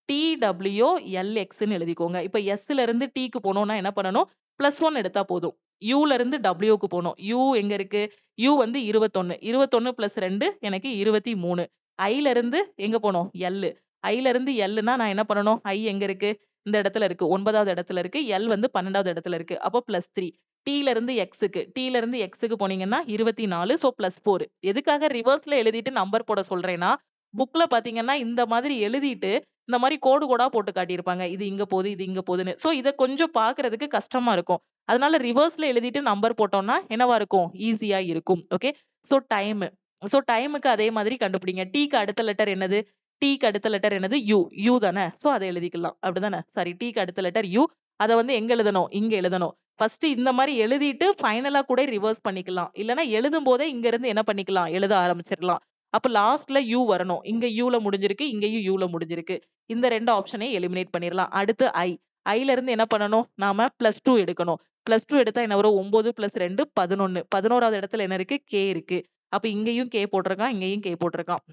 TWLXன்னு எழுதிக்கோங்க. இப்ப Sல இருந்து Tக்கு போணும்னா என்ன பண்ணணும்? +1 எடுத்தா போதும். Uல இருந்து Wக்கு போணும். U எங்க இருக்கு? U வந்து 21. 21 + 2 எனக்கு 23. Iல இருந்து எங்க போணும்? L. Iல இருந்து Lன்னா நான் என்ன பண்ணணும்? I எங்க இருக்கு? இந்த இடத்துல இருக்கு. 9வது இடத்துல இருக்கு. L வந்து 12வது இடத்துல இருக்கு. அப்போ +3. Tல இருந்து Xக்கு. Tல இருந்து Xக்கு போனீங்கன்னா 24. சோ +4. எதுக்காக ரிவர்ஸ்ல எழுதிட்டு நம்பர் போட சொல்றேன்னா, புக்ல பாத்தீங்கன்னா இந்த மாதிரி எழுதிட்டு, இந்த மாரி கோடா போட்டு காட்டியிருப்பாங்க. இது இங்க போது, இது இங்க போதுன்னு. சோ இத கொஞ்சம் பார்க்கறதுக்கு கஷ்டமா இருக்கும். அதனால ரிவர்ஸ்ல எழுதிட்டு நம்பர் போட்டோம்னா என்னவா இருக்கும்? ஈஸியா இருக்கும். ஓகே. So time. சோ டைமுக்கு அதே மாதிரி கண்டுபிடிங்க. Tக்கு அடுத்த லெட்டர் என்னது? Tக்கு அடுத்த லெட்டர் என்னது? U. U தானே? சோ அத எழுதிக்கலாம். அப்படிதானே? சாரி Tக்கு அடுத்த லெட்டர் U. அத வந்து எங்க எழுதணும்? இங்க எழுதணும். ஃபர்ஸ்ட் இந்த மாரி எழுதிட்டு ஃபைனலா கூட ரிவர்ஸ் பண்ணிக்கலாம். இல்லன்னா எழுதும்போதே இங்க இருந்து என்ன பண்ணிக்கலாம்? எழுத ஆரம்பிச்சிரலாம். அப்ப லாஸ்ட்ல U வரணும். இங்க Uல முடிஞ்சிருக்கு. இங்கேயும் Uல முடிஞ்சிருக்கு. இந்த 2 ஆப்ஷனையும் எலிமினேட் பண்ணிரலாம். அடுத்து I. Iல இருந்து என்ன பண்ணணும்? நாம +2 எடுக்கணும். +2 எடுத்தா என்ன வரும்? 9 + 2 11. 11வது இடத்துல என்ன இருக்கு? K இருக்கு. அப்ப இங்கேயும் K போட்டிருக்கான். இங்கேயும் K போட்டிருக்கான்.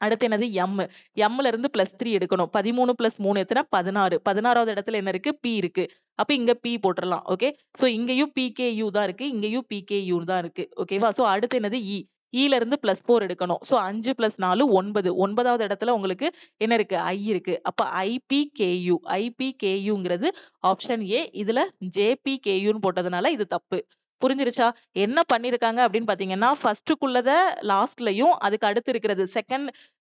அடுத்து என்னது? M. Mல இருந்து +3 எடுக்கணும். 13 + 3 எத்தன? 16. 16வது இடத்துல என்ன இருக்கு? P இருக்கு. அப்ப இங்க P போட்டுறலாம். ஓகே. சோ இங்கேயும் PKU தான் இருக்கு. இங்கேயும் PKU தான் இருக்கு. ஓகேவா? சோ அடுத்து என்னது? E. Eல இருந்து +4 எடுக்கணும். சோ 5 + 4 9. 9வது இடத்துல உங்களுக்கு என்ன இருக்கு? I இருக்கு. அப்ப IPKU. IPKUங்கிறது option A. இதுல JPKUன்னு போட்டதுனால இது தப்பு. புரிஞ்சிருச்சா? என்ன பண்ணியிருக்காங்க அப்படின்னு பார்த்தீங்கன்னா, ஃபர்ஸ்ட்டுக்குள்ளத லாஸ்ட்லயும், அதுக்கு அடுத்து இருக்கிறது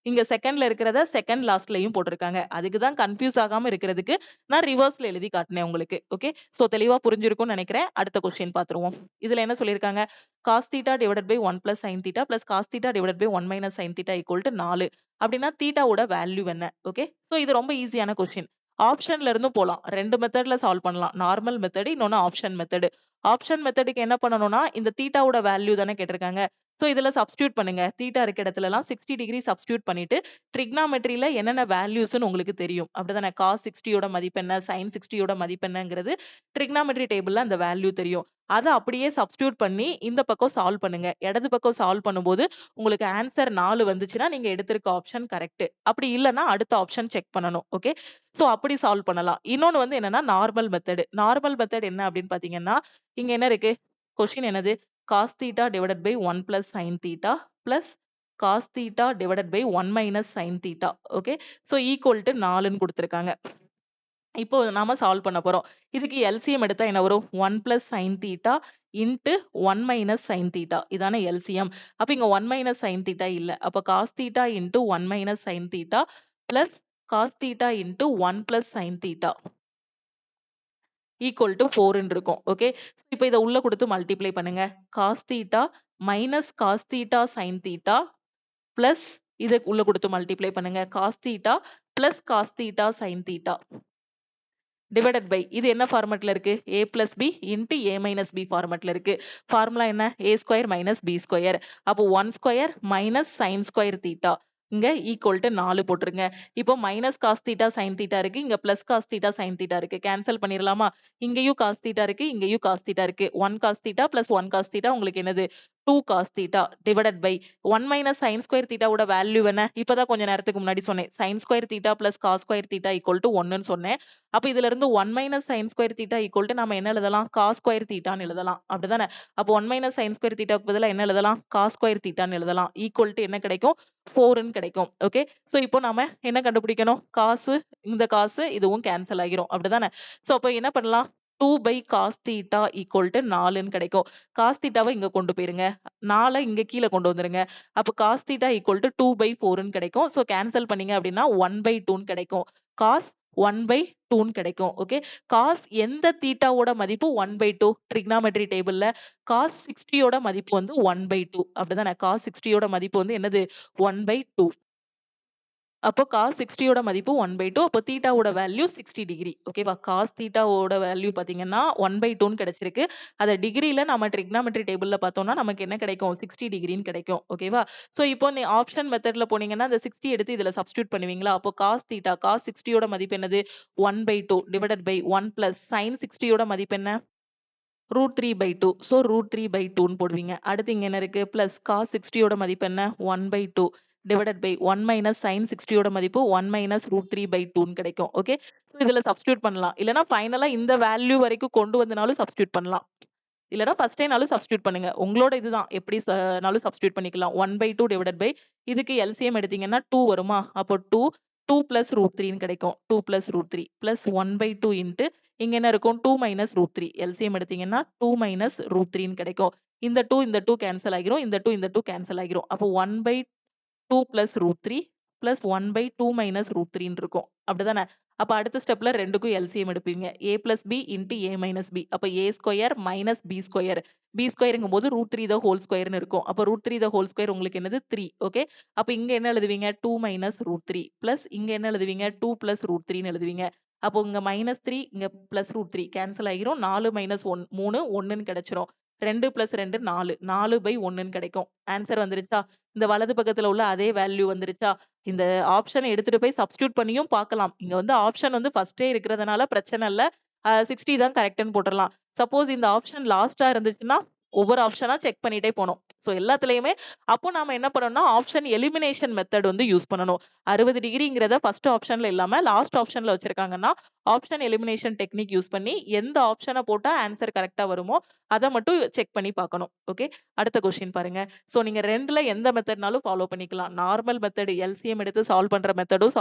இங்க செகண்ட்ல இருக்கிறத செகண்ட் லாஸ்ட்லயும் போட்டிருக்காங்க. அதுக்கு தான் கன்ஃப்யூஸ் ஆகாம இருக்கிறதுக்கு நான் ரிவர்ஸ்ல எழுதி காட்டுனேன் உங்களுக்கு. ஓகே. சோ தெளிவா புரிஞ்சிருக்கும்னு நெனைக்கிறேன். அடுத்த கொஸ்டின் பார்த்துருவோம். இதுல என்ன சொல்லியிருக்காங்க? cos θ / 1 + sin θ + cos θ / 1 - sin θ = 4. அப்படின்னா தீட்டாவோட வேல்யூ என்ன? ஓகே. சோ இது ரொம்ப ஈஸியான கொஸ்டின். ஆப்ஷன்ல இருந்தும் போலாம். 2 மெத்தட்ல சால்வ் பண்ணலாம். நார்மல் மெத்தட், இன்னொன்னு ஆப்ஷன் மெத்தட். ஆப்ஷன் மெத்தடுக்கு என்ன பண்ணணும்னா, இந்த தீட்டாவோட வேல்யூ தானே கேட்டிருக்காங்க. சோ இதுல சப்ஸ்டிட்யூட் பண்ணுங்க. தீட்டா இருக்க இடத்துலலாம் 60 டிகிரி சப்ஸ்டிட்யூட் பண்ணிட்டு, ட்ரிக்னாமெட்ரில என்னென்ன வேல்யூஸ்ன்னு உங்களுக்கு தெரியும். அப்படிதானே? cos 60 யோட மதிப்பு என்ன? sin 60 யோட மதிப்பு என்னங்கிறது ட்ரிக்னாமெட்ரி டேபிள்ல அந்த வேல்யூ தெரியும். அத அப்படியே சப்ஸ்டிட்யூட் பண்ணி இந்த பக்கம் சால்வ் பண்ணுங்க. இடது பக்கம் சால்வ் பண்ணும்போது உங்களுக்கு ஆன்சர் 4 வந்துச்சுன்னா, நீங்க எடுத்திருக்க ஆப்ஷன் கரெக்ட். அப்படி இல்லன்னா அடுத்த ஆப்ஷன் செக் பண்ணணும். ஓகே. சோ அப்படி சால்வ் பண்ணலாம். இன்னொன்னு வந்து என்னன்னா நார்மல் மெத்தட். நார்மல் மெத்தட் என்ன அப்படின்னு பார்த்தீங்கன்னா, இங்க என்ன இருக்கு? கொஸ்டின் என்னது? cos θ / 1 + sin θ + cos θ / 1 - sin θ. Okay. So equal to 4ன்னு குடுத்திருக்காங்க. இப்போ நாம சால்வ் பண்ண போறோம். இதுக்கு எல்சிஎம் எடுத்தா என்ன வரும்? 1 + sin θ இன்டு 1 - sin θ. இதானே எல்சிஎம். அப்ப இங்க 1 - sin θ இல்ல. அப்ப cos θ into 1 - sin θ plus cos θ into 1 + sin θ equal to 4ன்னு இருக்கும். ஓகே. இப்ப இத உள்ள குடுத்து மல்டிப்ளை பண்ணுங்க. cos θ மைனஸ் cos θ sin θ பிளஸ் இத உள்ள குடுத்து மல்டிப்ளை பண்ணுங்க. cos θ plus cos theta sin theta divided by இது என்ன ஃபார்மட்ல இருக்கு a plus b into a minus b ஃபார்மட்ல இருக்கு. ஃபார்முலா என்ன a square minus b square. அப்போ 1 square minus sin square theta இங்க equal to 4 போட்டுருங்க. இப்போ minus cos theta sin theta இருக்கு. இங்க plus cos theta sin theta இருக்கு. கேன்சல் பண்ணிரலாமா? இங்கேயும் cos theta இருக்கு. இங்கேயும் cos theta இருக்கு. 1 cos theta plus 1 cos theta உங்களுக்கு என்னது 2 cos theta divided by 1 minus sin square theta ஓட வேல்யூ என்ன? இப்பதான் கொஞ்ச நேரத்துக்கு முன்னாடி சொன்னேன். sin square theta plus cos square theta equal to 1 ன்னு சொன்னேன். அப்ப இதுல இருந்து 1 minus sin square theta equal to நாம என்ன எழுதலாம்? cos square theta ன்னு எழுதலாம். அப்படிதானே? அப்ப 1 minus sin square theta க்கு பதிலா என்ன எழுதலாம்? cos square theta ன்னு எழுதலாம். equal to என்ன கிடைக்கும்? 4 ன்னு கிடைக்கும். ஓகே. சோ இப்போ நாம என்ன கண்டுபிடிக்கணும்? cos இந்த cos இதுவும் கேன்சல் ஆகிரும். அப்படிதானே? சோ அப்ப என்ன பண்ணலாம்? 2 by cos theta equal to 4 ன்னு கிடைக்கும். cos theta வை இங்க கொண்டு போயிருங்க. 4 இங்க கீழ கொண்டு வந்துருங்க. அப்ப cos theta equal to 2 by 4 ன்னு கிடைக்கும். சோ கேன்சல் பண்ணீங்க அப்படின்னா 1 by 2 ன்னு கிடைக்கும். cos 1 by 2 ன்னு கிடைக்கும். ஓகே. cos எந்த தீட்டாவோட மதிப்பு 1 by 2 trigonometry டேபிள்ல cos 60 ஓட மதிப்பு வந்து 1 by 2 அப்படிதானே? cos 60 ஓட மதிப்பு வந்து என்னது 1 by 2. அப்போ cos 60 ஓட மதிப்பு 1 by 2. அப்போ தீட்டாவோட வேல்யூ 60 டிகிரி. ஓகேவா? cos தீட்டாவோட வேல்யூ பாத்தீங்கன்னா 1 by 2 ன்னு கிடைச்சிருக்கு. அத டிகிரில நம்ம trigonometry டேபிள்ல பார்த்தோம்னா நமக்கு என்ன கிடைக்கும்? 60 டிகிரின்னு கிடைக்கும். ஓகேவா? சோ இப்போ நீ ஆப்ஷன் மெத்தட்ல போனீங்கன்னா அந்த 60 எடுத்து இதுல சப்ஸ்டிட்யூட் பண்ணுவீங்களா? அப்போ cos தீட்டா cos 60 ஓட மதிப்பு என்னது? 1 by 2 divided by 1 plus sin 60 ஓட மதிப்பு என்ன? √3 by 2. So √3 by 2 ன்னு போடுவீங்க. அடுத்து இங்க என்ன இருக்கு? plus cos 60 ஓட மதிப்பு என்ன? 1 by 2 divided by 1 minus sin 60 ஓட மதிப்பு 1 minus √3 by 2 ன்னு கிடைக்கும். ஓகே. இதுல சப்ஸ்டிட்யூட் பண்ணலாம். இல்லனா ஃபைனலா இந்த வேல்யூ வரைக்கும் கொண்டு வந்தனாலும் சப்ஸ்டிட்யூட் பண்ணலாம். இல்லனா ஃபர்ஸ்ட் டைம்னாலும் சப்ஸ்டிட்யூட் பண்ணுங்க. உங்களோட இதுதான். எப்படி நாலும் சப்ஸ்டிட்யூட் பண்ணிக்கலாம். 1 by 2 divided by இதுக்கு LCM எடுத்தீங்கன்னா 2 வருமா? அப்போ 2 2 plus √3 ன்னு கிடைக்கும். 2 plus √3 plus 1 by 2 into இங்க என்ன இருக்கும்? 2 minus √3. LCM எடுத்தீங்கன்னா 2 minus √3 ன்னு கிடைக்கும். இந்த 2 கேன்சல் ஆகிரும். இந்த 2 கேன்சல் ஆகிரும். அப்போ 1 by 2 plus √3 plus 1 by 2 minus √3 ன்னு இருக்கும். அப்படிதானே? அப்ப அடுத்த ஸ்டெப்ல ரெண்டுக்கும் LCM எடுப்பீங்க. a plus b into a minus b. அப்ப a square minus b square. b squareங்கும் போது √3 the whole square ன்னு இருக்கும். அப்ப √3 the whole square உங்களுக்கு என்னது? 3. ஓகே. அப்ப இங்க என்ன எழுதுவீங்க? 2 minus √3 plus இங்க என்ன எழுதுவீங்க? 2 plus √3 ன்னு எழுதுவீங்க. அப்போ இங்க -3 இங்க plus √3 கேன்சல் ஆகிரும். 4 minus 1 3 1ன்னு கிடைச்சிரும். 2 plus 2 4 4 by 1ன்னு கிடைக்கும். ஆன்சர் வந்துருச்சா? இந்த வலது பக்கத்துல உள்ள அதே வேல்யூ வந்துருச்சா? இந்த ஆப்ஷனை எடுத்துட்டு போய் சப்ஸ்டிட்யூட் பண்ணியும் பார்க்கலாம். இங்க வந்து ஆப்ஷன் வந்து ஃபர்ஸ்டே இருக்கிறதுனால பிரச்சனை இல்ல. 60 தான் கரெக்ட்ன்னு போட்டுறலாம். சப்போஸ் இந்த ஆப்ஷன் லாஸ்டா இருந்துச்சுன்னா ஒவ்வொரு ஆப்ஷனா செக் பண்ணிட்டே போணும். சோ எல்லாத்துலயுமே அப்போ நாம என்ன பண்ணணும்னா ஆப்ஷன் எலிமினேஷன் மெத்தட் வந்து யூஸ் பண்ணணும். 60 டிகிரிங்கிறத ஃபர்ஸ்ட் ஆப்ஷன்ல இல்லாம லாஸ்ட் ஆப்ஷன்ல வச்சிருக்காங்கன்னா ஆப்ஷன் எலிமினேஷன் டெக்னிக் யூஸ் பண்ணி எந்த ஆப்ஷனை போட்டா ஆன்சர் கரெக்டா வருமோ அதை மட்டும் செக் பண்ணி பார்க்கணும். ஓகே. அடுத்த கொஸ்டின் பாருங்க. சோ நீங்க ரெண்டுல எந்த மெத்தட்னாலும் ஃபாலோ பண்ணிக்கலாம். நார்மல் மெத்தட் LCM எடுத்து சால்வ் பண்ற மெத்தடும்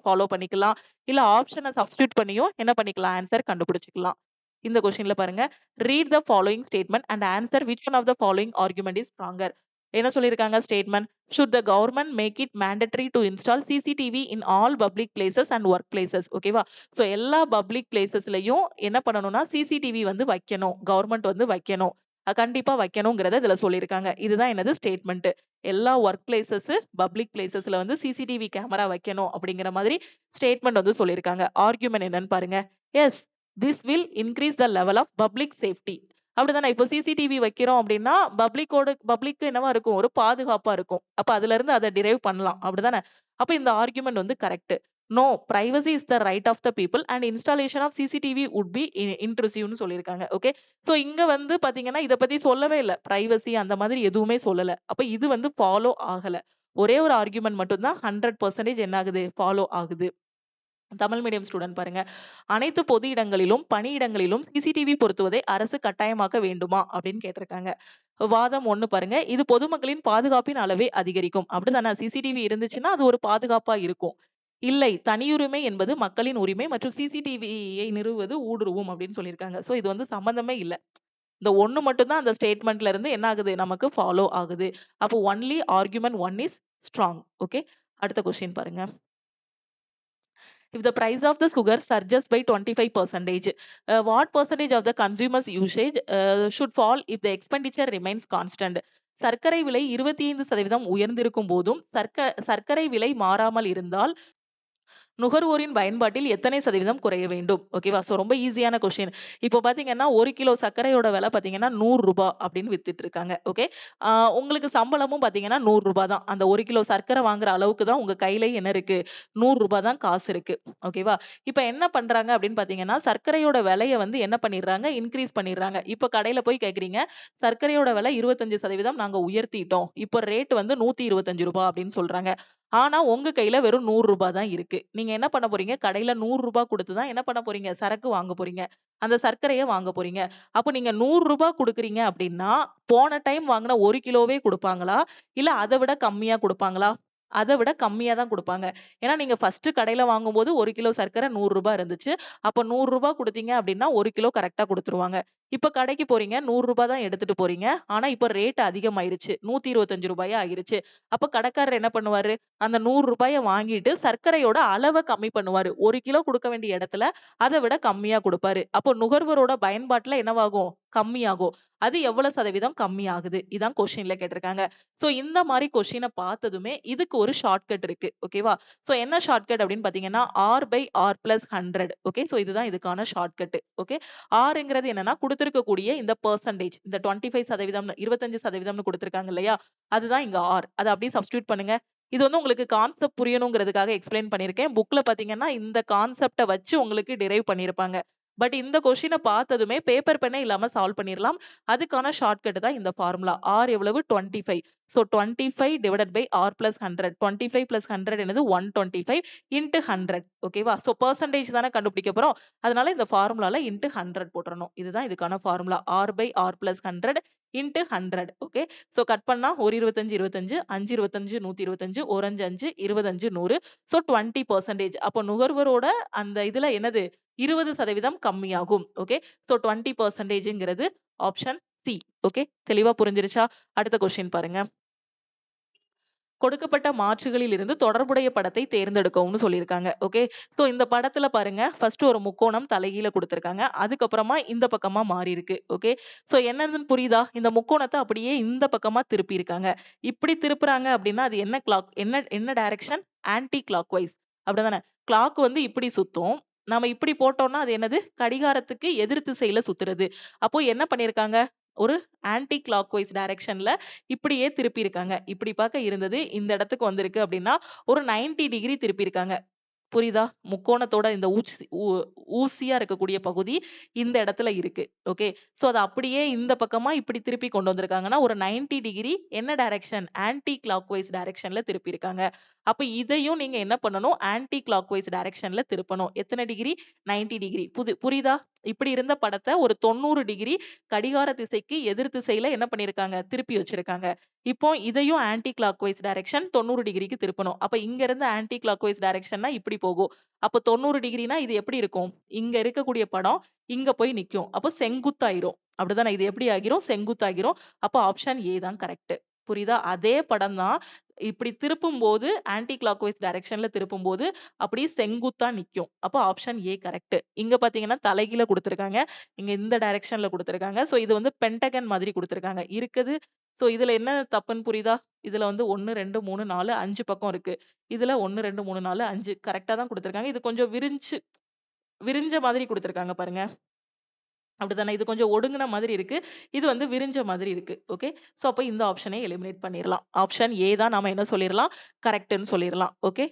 ஃபாலோ பண்ணிக்கலாம். இல்ல ஆப்ஷனை சப்ஸ்டிட்யூட் பண்ணியும் என்ன பண்ணிக்கலாம்? ஆன்சர் கண்டுபிடிச்சுக்கலாம். இந்த கொஸ்டின்ல பாருங்க. Read the following statement and answer which one of the following argument is stronger. என்ன சொல்லிருக்காங்க statement? should the government make it mandatory to install CCTV in all public places and work places. ஓகேவா? So எல்லா public பிளேசஸ்லயும் என்ன பண்ணணும்னா CCTV வந்து வைக்கணும். Government வந்து வைக்கணும். கண்டிப்பா வைக்கணுங்கிறத இதுல சொல்லியிருக்காங்க. இதுதான் என்னது? ஸ்டேட்மெண்ட். எல்லா ஒர்க் பிளேசஸ் பப்ளிக் பிளேசஸ்ல வந்து CCTV கேமரா வைக்கணும் அப்படிங்கிற மாதிரி ஸ்டேட்மெண்ட் வந்து சொல்லியிருக்காங்க. ஆர்குமெண்ட் என்னன்னு பாருங்க. Yes this will increase the level of public safety. அப்படிதானே? இப்போ CCTV வைக்கிறோம் அப்படின்னா பப்ளிக்கு என்னவா இருக்கும்? ஒரு பாதுகாப்பா இருக்கும். அப்ப அதுல இருந்து அதை டிரைவ் பண்ணலாம். அப்படிதானே? அப்ப இந்த ஆர்குமெண்ட் வந்து correct. No, privacy is the right of the people and installation of CCTV would be இன்ட்ரூசிவ்னு சொல்லியிருக்காங்க. ஓகே. சோ இங்க வந்து பாத்தீங்கன்னா இத பத்தி சொல்லவே இல்ல. பிரைவசி அந்த மாதிரி எதுவுமே சொல்லல. அப்ப இது வந்து ஃபாலோ ஆகல. ஒரே ஒரு ஆர்குமெண்ட் மட்டும் தான் 100% என்ன ஆகுது? ஃபாலோ ஆகுது. தமிழ் மீடியம் ஸ்டூடெண்ட் பாருங்க. அனைத்து பொது இடங்களிலும் பணியிடங்களிலும் CCTV பொருத்துவதை அரசு கட்டாயமாக்க வேண்டுமா அப்படின்னு கேட்டிருக்காங்க. வாதம் 1 பாருங்க. இது பொதுமக்களின் பாதுகாப்பின் அளவை அதிகரிக்கும். அப்படிதானே? CCTV இருந்துச்சுன்னா அது ஒரு பாதுகாப்பா இருக்கும். இல்லை, தனியுரிமை என்பது மக்களின் உரிமை மற்றும் CCTVயை நிறுவுவது ஊடுருவும் அப்படின்னு சொல்லியிருக்காங்க. சோ இது வந்து சம்பந்தமே இல்ல. இந்த ஒண்ணு மட்டும் தான் அந்த ஸ்டேட்மெண்ட்ல இருந்து என்ன ஆகுது? நமக்கு ஃபாலோ ஆகுது. அப்போ only argument 1 is strong. Okay. அடுத்த கொஸ்டின் பாருங்க. If the price of the sugar surges by 25%, what percentage of the consumer's usage should fall if the expenditure remains constant? சர்க்கரை விலை 25% உயர்ந்திருக்கும் போதும் சர்க்கரை விலை மாறாமல் இருந்தால் நுகர்வோரின் பயன்பாட்டில் எத்தனை சதவீதம் குறைய வேண்டும்? ஓகேவா? ஸோ ரொம்ப ஈஸியான கொஸ்டின். இப்போ பார்த்தீங்கன்னா, 1 கிலோ சர்க்கரையோட விலை பார்த்தீங்கன்னா, ரூ. 100 அப்படின்னு வித்துட்டு இருக்காங்க. ஓகே. ஆ உங்களுக்கு சம்பளமும் பார்த்தீங்கன்னா, ரூ. 100 தான். அந்த 1 கிலோ சர்க்கரை வாங்குற அளவுக்கு தான் உங்க கையில என்ன இருக்கு? ரூ. 100 தான் காசு இருக்கு. ஓகேவா? இப்ப என்ன பண்றாங்க அப்படின்னு பார்த்தீங்கன்னா, சர்க்கரையோட விலைய வந்து என்ன பண்ணிடுறாங்க? இன்கிரீஸ் பண்ணிடுறாங்க. இப்ப கடையில போய் கேட்கிறீங்க, சர்க்கரையோட விலை 25% நாங்க உயர்த்திட்டோம். இப்ப ரேட் வந்து ரூ. 125 அப்படின்னு சொல்றாங்க. ஆனா, உங்க கையில வெறும் ரூ. 100 தான் இருக்கு. நீங்க என்ன பண்ண போறீங்க? கடையில ரூ. 100 குடுத்து தான் என்ன பண்ண போறீங்க? சரக்கு வாங்க போறீங்க. அந்த சர்க்கரைய வாங்க போறீங்க. அப்ப நீங்க ரூ. 100 குடுக்குறீங்க அப்டின்னா, போன டைம் வாங்குன 1 கிலோவே குடுப்பாங்களா? இல்ல அத விட கம்மியா குடுப்பாங்களா? அத விட கம்மியா தான் குடுப்பாங்க. ஏன்னா, நீங்க ஃபர்ஸ்ட்டு கடையில வாங்கும்போது 1 கிலோ சர்க்கரை ரூ. 100 இருந்துச்சு. அப்ப ரூ. 100 குடுத்தீங்க அப்டின்னா, 1 கிலோ கரெக்ட்டா குடுத்துருவாங்க. இப்ப கடைக்கு போறீங்க. ரூ. 100 தான் எடுத்துட்டு போறீங்க. ஆனா, இப்ப ரேட் அதிகமாயிருச்சு. ரூ. 125 ஆயிருச்சு. அப்ப கடைக்காரர் என்ன பண்ணுவாரு? அந்த ரூ. 100 வாங்கிட்டு சர்க்கரையோட அளவ கம்மி பண்ணுவாரு. 1 கிலோ குடுக்க வேண்டிய இடத்துல அத விட கம்மியா குடுப்பாரு. அப்போ நுகர்வோரோட பயன்பாட்டுல என்னவாகும்? கம்மியாகும். அது எவ்வளவு சதவீதம் கம்மியாகுது? இதான் கொஸ்டின்ல கேட்டிருக்காங்க. சோ இந்த மாரி கொஸ்டின பார்த்ததுமே இதுக்கு ஒரு ஷார்ட்கட் இருக்கு. ஓகேவா? சோ என்ன ஷார்ட்கட் அப்படின்னு பார்த்தீங்கன்னா, R/R+100. ஓகே. சோ இதுதான் இதுக்கான ஷார்ட்கட். ஓகே. Rங்கிறது என்னன்னா குடுத்திருக்கக்கூடிய இந்த பெர்சன்டேஜ் இந்த 25% 25%ன்னு குடுத்திருக்காங்க இல்லையா? அதுதான் இங்க R. அத அப்படியே சப்ஸ்டிட்யூட் பண்ணுங்க. இது வந்து உங்களுக்கு கான்செப்ட் புரியணுங்கிறதுக்காக எக்ஸ்பிளைன் பண்ணியிருக்கேன். புக்ல பார்த்தீங்கன்னா, இந்த கான்செப்ட்ட வச்சு உங்களுக்கு டிரைவ் பண்ணியிருப்பாங்க. பட் இந்த கொஸ்டின பார்த்ததுமே பேப்பர் பென்னே இல்லாம சால்வ் பண்ணிறலாம். அதுக்கான ஷார்ட்கட் தான் இந்த ஃபார்முலா. R எவ்வளவு? 25. So 25 divided by R plus 100. 25 plus 100 என்னது? 125 இன்டு 100. ஓகேவா? ஸோ பெர்சன்டேஜ் தானே கண்டுபிடிக்க போறோம். அதனால இந்த ஃபார்முலால இன்டு 100 போட்டுறணும். இதுதான் இதுக்கான formula. R by R plus 100 into 100. Okay. So cut பண்ணா ஒரு 25, 25, 5 25, 125, ஒரு 5 5, 25, 100. சோ 20%. அப்போ நுகர்வோரோட அந்த இதுல என்னது? 20% கம்மியாகும். ஓகே. சோ 20%ங்கிறது ஆப்ஷன் சி. ஓகே. தெளிவா புரிஞ்சிருச்சா? அடுத்த கொஸ்டின் பாருங்க. கொடுக்கப்பட்ட மாற்றுகளில் இருந்து தொடர்புடைய படத்தை தேர்ந்தெடுக்கவும் சொல்லியிருக்காங்க. ஓகே. சோ இந்த படத்துல பாருங்க, ஃபர்ஸ்ட் ஒரு முக்கோணம் தலைகீழ குடுத்திருக்காங்க. அதுக்கப்புறமா இந்த பக்கமா மாறி இருக்கு. ஓகே. சோ என்னதுன்னு புரியுதா? இந்த முக்கோணத்த அப்படியே இந்த பக்கமா திருப்பி இருக்காங்க. இப்படி திருப்புறாங்க அப்படின்னா, அது என்ன கிளாக் என்ன என்ன டைரக்ஷன்? Anticlockwise. அப்படிதானே? கிளாக் வந்து இப்படி சுத்தும். நாம இப்படி போட்டோம்னா, அது என்னது? கடிகாரத்துக்கு எதிர் திசையில சுத்துறது. அப்போ என்ன பண்ணியிருக்காங்க? ஒரு ஆன்டி கிளாக் வைஸ் டைரக்ஷன்ல இப்படியே திருப்பியிருக்காங்க. இப்படி பார்க்க இருந்தது இந்த இடத்துக்கு வந்திருக்கு அப்படின்னா, ஒரு 90 டிகிரி திருப்பியிருக்காங்க. புரியுதா? முக்கோணத்தோட இந்த ஊசியா இருக்கக்கூடிய பகுதி இந்த இடத்துல இருக்கு. ஓகே. சோ அத அப்படியே இந்த பக்கமா இப்படி திருப்பி கொண்டு வந்திருக்காங்கன்னா, ஒரு 90 டிகிரி என்ன டைரக்ஷன்? ஆன்டி கிளாக் வைஸ் டைரக்ஷன்ல திருப்பியிருக்காங்க. அப்ப இதையும் நீங்க என்ன பண்ணணும்? ஆன்டி கிளாக் வைஸ் டைரக்ஷன்ல திருப்பணும். எத்தன டிகிரி? 90 டிகிரி. புரியுதா? இப்படி இருந்த படத்த ஒரு 90 டிகிரி கடிகார திசைக்கு எதிர் திசையில என்ன பண்ணியிருக்காங்க? திருப்பி வச்சிருக்காங்க. இப்போ இதையும் ஆன்டி கிளாக் வைஸ் டைரக்ஷன் 90 டிகிரிக்கு திருப்பணும். அப்ப இங்க இருந்து ஆன்டி கிளாக் வைஸ் டைரக்ஷன்னா இப்படி போகும். அப்ப 90 டிகிரினா இது எப்படி இருக்கும்? இங்க இருக்கக்கூடிய படம் இங்க போய் நிக்கும். அப்ப செங்குத்தாயிரும். அப்படிதானே? இது எப்படி ஆகிரும்? செங்குத்தாகிரும். அப்ப ஆப்ஷன் ஏ தான் கரெக்ட். புரியுதா? அதே படம் தான் இப்படி திருப்பும்போது ஆன்டி கிளாக் வைஸ் டைரக்ஷன்ல திருப்பும்போது அப்படியே செங்குத்தா நிக்கும். அப்ப ஆப்ஷன் ஏ கரெக்ட். இங்க பார்த்தீங்கன்னா தலைகீழ குடுத்திருக்காங்க. இங்க இந்த டைரக்ஷன்ல குடுத்திருக்காங்க. சோ இது வந்து பென்டகன் மாதிரி குடுத்திருக்காங்க. இருக்குது. சோ இதுல என்ன தப்புன்னு புரியுதா? இதுல வந்து 1, 2, 3, 4, 5 பக்கம் இருக்கு. இதுல 1, 2, 3, 4, 5 கரெக்ட்டா தான் குடுத்திருக்காங்க. இது கொஞ்சம் விரிஞ்ச மாதிரி குடுத்திருக்காங்க பாருங்க. அப்படித்தானே? இது கொஞ்சம் ஒடுங்குன மாதிரி இருக்கு. இது வந்து விரிஞ்ச மாதிரி இருக்கு. ஓகே. சோ அப்ப இந்த ஆப்ஷனை எலிமினேட் பண்ணிறலாம். ஆப்ஷன் ஏ தான் நாம என்ன சொல்லிறலாம்? கரெக்ட்ன்னு சொல்லிறலாம். ஓகே.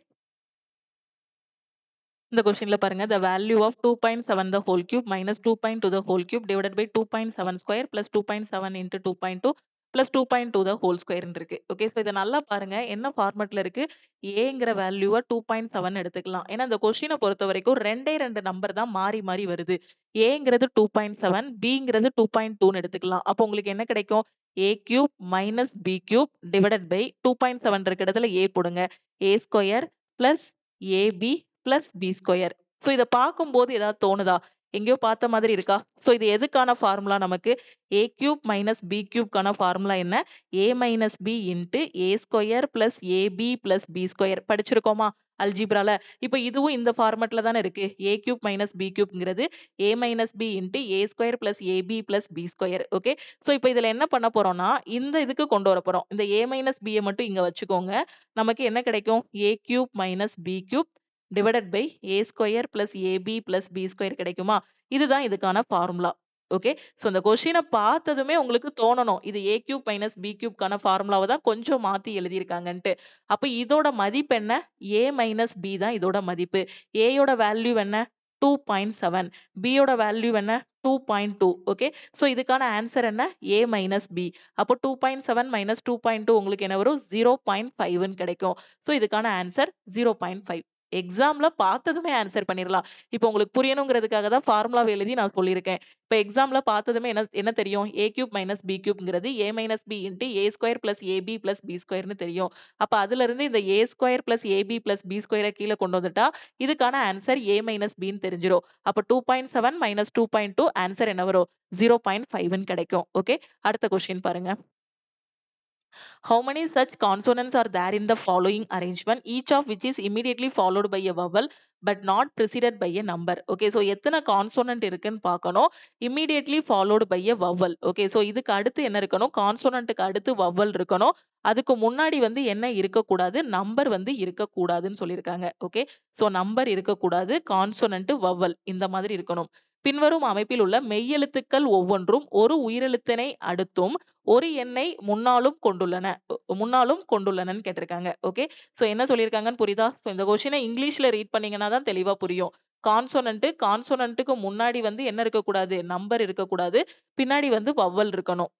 இந்த கொஸ்டின்ல பாருங்க. The value of 2.7 the whole cube minus 2.2 the whole cube divided by 2.7 square plus 2.7 into 2.2 plus 2.2 the whole square ன்னு இருக்கு. ஓகே. சோ இத நல்லா பாருங்க. என்ன ஃபார்மட்ல இருக்கு? ஏங்கிற வேல்யூவ 2.7 எடுத்துக்கலாம். ஏன்னா இந்த கொஸ்டின பொறுத்தவரைக்கும் 2 நம்பர் தான் மாறி மாறி வருது. ஏங்கிறது 2.7, பிங்கிறது 2.2ன்னு எடுத்துக்கலாம். அப்போ உங்களுக்கு என்ன கிடைக்கும்? a cube minus b cube divided by 2.7 இருக்க இடத்துல a போடுங்க. a square plus ab plus B square. So இத பார்க்கும்போது ஏதாவது தோணுதா? எங்கேயோ பார்த்த மாதிரி இருக்கா? சோ இது எதுக்கான ஃபார்முலா நமக்கு? a கியூப் மைனஸ் b கியூப்க்கான ஃபார்முலா என்ன? a minus b into a square plus ab plus b square. படிச்சிருக்கோமா? அல்ஜீப்ரால. இப்ப இதுவும் இந்த ஃபார்மட்ல தானே இருக்கு. a கியூப் மைனஸ் b கியூப்ங்கிறது a minus b into a square plus ab plus b square. Okay. So இப்ப இதுல என்ன பண்ண போறோம்னா, இந்த இதுக்கு கொண்டு வர போறோம். இந்த a மைனஸ் b மட்டும் இங்க வச்சுக்கோங்க. நமக்கு என்ன கிடைக்கும்? a cube minus b cube divided by a square plus ab plus b square கிடைக்குமா? இதுதான் இதுக்கான ஃபார்முலா. ஓகே. ஸோ இந்த கொஸ்டின பார்த்ததுமே உங்களுக்கு தோணணும். இது a கியூப் மைனஸ் b கியூப்க்கான ஃபார்முலாவ தான் கொஞ்சம் மாத்தி எழுதியிருக்காங்கன்ட்டு. அப்ப இதோட மதிப்பு என்ன? a மைனஸ் b தான் இதோட மதிப்பு. a யோட வேல்யூ என்ன? 2.7. b யோட வேல்யூ என்ன? 2.2. ஓகே. ஸோ இதுக்கான ஆன்சர் என்ன? a minus b. அப்போ 2.7 மைனஸ் 2.2 உங்களுக்கு என்ன வரும்? 0.5ன்னு கிடைக்கும். ஸோ இதுக்கான ஆன்சர் 0.5. எக்ஸாம்ல பார்த்ததுமே ஆன்சர் பண்ணிரலாம். இப்போ உங்களுக்கு புரியணுங்கிறதுக்காக தான் ஃபார்முலாவ எழுதி நான் சொல்லியிருக்கேன். இப்ப எக்ஸாம்ல பார்த்ததுமே என்ன என்ன தெரியும்? a கியூப் மைனஸ் b கியூப்ங்கிறது a minus b into a square plus ab plus b ஸ்கொயர்ன்னு தெரியும். அப்ப அதுல இருந்து இந்த a square plus ab plus b ஸ்கொயர கீழ கொண்டு வந்துட்டா இதுக்கான ஆன்சர் a மைனஸ் bன்னு தெரிஞ்சிரும். அப்ப 2.7 மைனஸ் 2.2 ஆன்சர் என்ன வரும்? 0.5ன்னு கிடைக்கும். ஓகே. அடுத்த கொஸ்டின் பாருங்க. How many such consonants are there in the following arrangement, each of which is immediately followed by a vowel but not preceded by a number? Okay, so எத்தனை consonant இருக்குன்னு பார்க்கணும். Immediately followed by a vowel. Okay, so இதுக்கு அடுத்து என்ன இருக்கணும்? consonantக்கு அடுத்து vowel இருக்கணும். அதுக்கு முன்னாடி வந்து என்ன இருக்கக்கூடாது? நம்பர் வந்து இருக்கக்கூடாதுன்னு சொல்லியிருக்காங்க. ஓகே, ஸோ நம்பர் இருக்கக்கூடாது, கான்சோனன்ட் வவ்வல் இந்த மாதிரி இருக்கணும். பின்வரும் அமைப்பில் உள்ள மெய்யெழுத்துக்கள் ஒவ்வொன்றும் ஒரு உயிரெழுத்தினை அடுத்தும் ஒரு எண்ணை முன்னாலும் கொண்டுள்ளனன்னு கேட்டிருக்காங்க. ஓகே, ஸோ என்ன சொல்லியிருக்காங்கன்னு புரியுதா? ஸோ இந்த கொஸ்டினை இங்கிலீஷ்ல ரீட் பண்ணீங்கன்னா தான் தெளிவா புரியும். கான்சோனன்ட்டுக்கு முன்னாடி வந்து என்ன இருக்கக்கூடாது? நம்பர் இருக்கக்கூடாது, பின்னாடி வந்து வவ்வல் இருக்கணும்.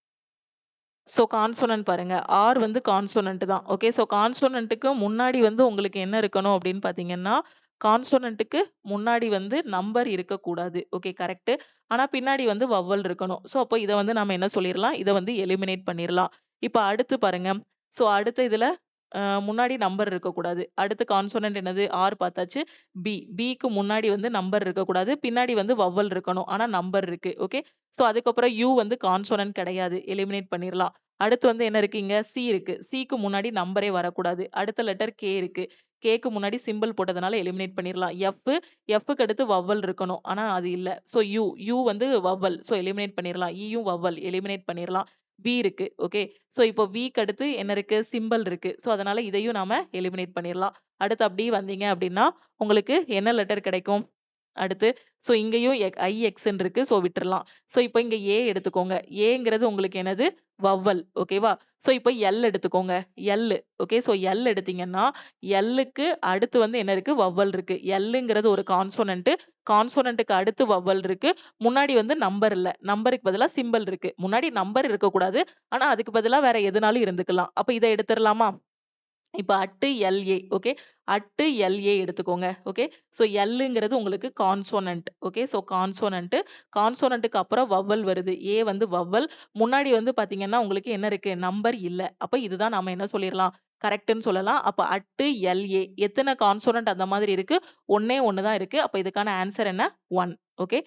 ஸோ கான்சோனன்ட் பாருங்க. ஆர் வந்து கான்சோனன்ட் தான். ஓகே, ஸோ கான்சோனன்ட்டுக்கு முன்னாடி வந்து உங்களுக்கு என்ன இருக்கணும் அப்படின்னு பார்த்தீங்கன்னா, கான்சோனன்ட்டுக்கு முன்னாடி வந்து நம்பர் இருக்கக்கூடாது. Okay, correct. ஆனா பின்னாடி வந்து வவ்வல் இருக்கணும். ஸோ அப்போ இத வந்து நம்ம என்ன சொல்லிரலாம்? இத வந்து எலிமினேட் பண்ணிரலாம். இப்ப அடுத்து பாருங்க. ஸோ அடுத்த இதுல முன்னாடி நம்பர் இருக்கக்கூடாது. அடுத்து கான்சோனன்ட் என்னது? ஆர் பார்த்தாச்சு. பி. பிக்கு முன்னாடி வந்து நம்பர் இருக்கக்கூடாது. பின்னாடி வந்து வவ்வல் இருக்கணும். ஆனா நம்பர் இருக்கு. ஓகே. ஸோ அதுக்கப்புறம் யூ வந்து கான்சோனன்ட் கிடையாது. எலிமினேட் பண்ணிரலாம். அடுத்து வந்து என்ன இருக்கு? இங்க சி இருக்கு. சிக்கு முன்னாடி நம்பரே வரக்கூடாது. அடுத்த லெட்டர் கே இருக்கு. கேக்கு முன்னாடி சிம்பிள் போட்டதுனால எலிமினேட் பண்ணிரலாம். எஃப். எஃப்க்கு அடுத்து வவ்வல் இருக்கணும். ஆனா அது இல்ல. So you. யூ வந்து வவ்வல். ஸோ எலிமினேட் பண்ணிரலாம். ஈயும் வவ்வல். எலிமினேட் பண்ணிரலாம். வி இருக்கு. ஓகே. ஸோ இப்போ விக்கு அடுத்து என்ன இருக்கு? சிம்பல் இருக்கு. ஸோ அதனால இதையும் நாம எலிமினேட் பண்ணிரலாம். அடுத்து அப்படியே வந்தீங்க அப்படின்னா உங்களுக்கு என்ன லெட்டர் கிடைக்கும்? அடுத்து ஸோ இங்கேயும் ஐஎக்ஸ்ன்னு இருக்கு. ஸோ விட்டுறலாம். ஸோ இப்போ இங்க ஏ எடுத்துக்கோங்க. ஏங்கிறது உங்களுக்கு என்னது? வவ்வல். ஓகேவா? ஸோ இப்போ எல் எடுத்துக்கோங்க. எல். ஓகே. ஸோ எல் எடுத்தீங்கன்னா எல்லுக்கு அடுத்து வந்து என்ன இருக்கு? வவ்வல் இருக்கு. எல்லுங்கிறது ஒரு கான்சோனன்ட். கான்சோனன்ட்டுக்கு அடுத்து வவ்வல் இருக்கு. முன்னாடி வந்து நம்பர் இல்ல. நம்பருக்கு பதிலா சிம்பல் இருக்கு. முன்னாடி நம்பர் இருக்கக்கூடாது. ஆனா அதுக்கு பதிலா வேற எதுனாலும் இருந்துக்கலாம். அப்ப இத எடுத்துறலாமா? இப்ப add L A. Okay. Add L A எடுத்துக்கோங்க. ஓகே. ஸோ எல்லுங்கிறது உங்களுக்கு கான்சோனன்ட். ஓகே. So consonant. கான்சோனன்ட்க்கு அப்புறம் வவ்வல் வருது. ஏ வந்து வவ்வல். முன்னாடி வந்து பார்த்தீங்கன்னா, உங்களுக்கு என்ன இருக்கு? நம்பர் இல்ல. அப்ப இதுதான் நாம என்ன சொல்லிரலாம்? கரெக்ட்ன்னு சொல்லலாம். அப்ப அட்டு எல்ஏ. எத்தன கான்சோனன்ட் அந்த மாதிரி இருக்கு? ஒண்ணே ஒண்ணு தான் இருக்கு. அப்ப இதுக்கான ஆன்சர் என்ன? 1. ஓகே.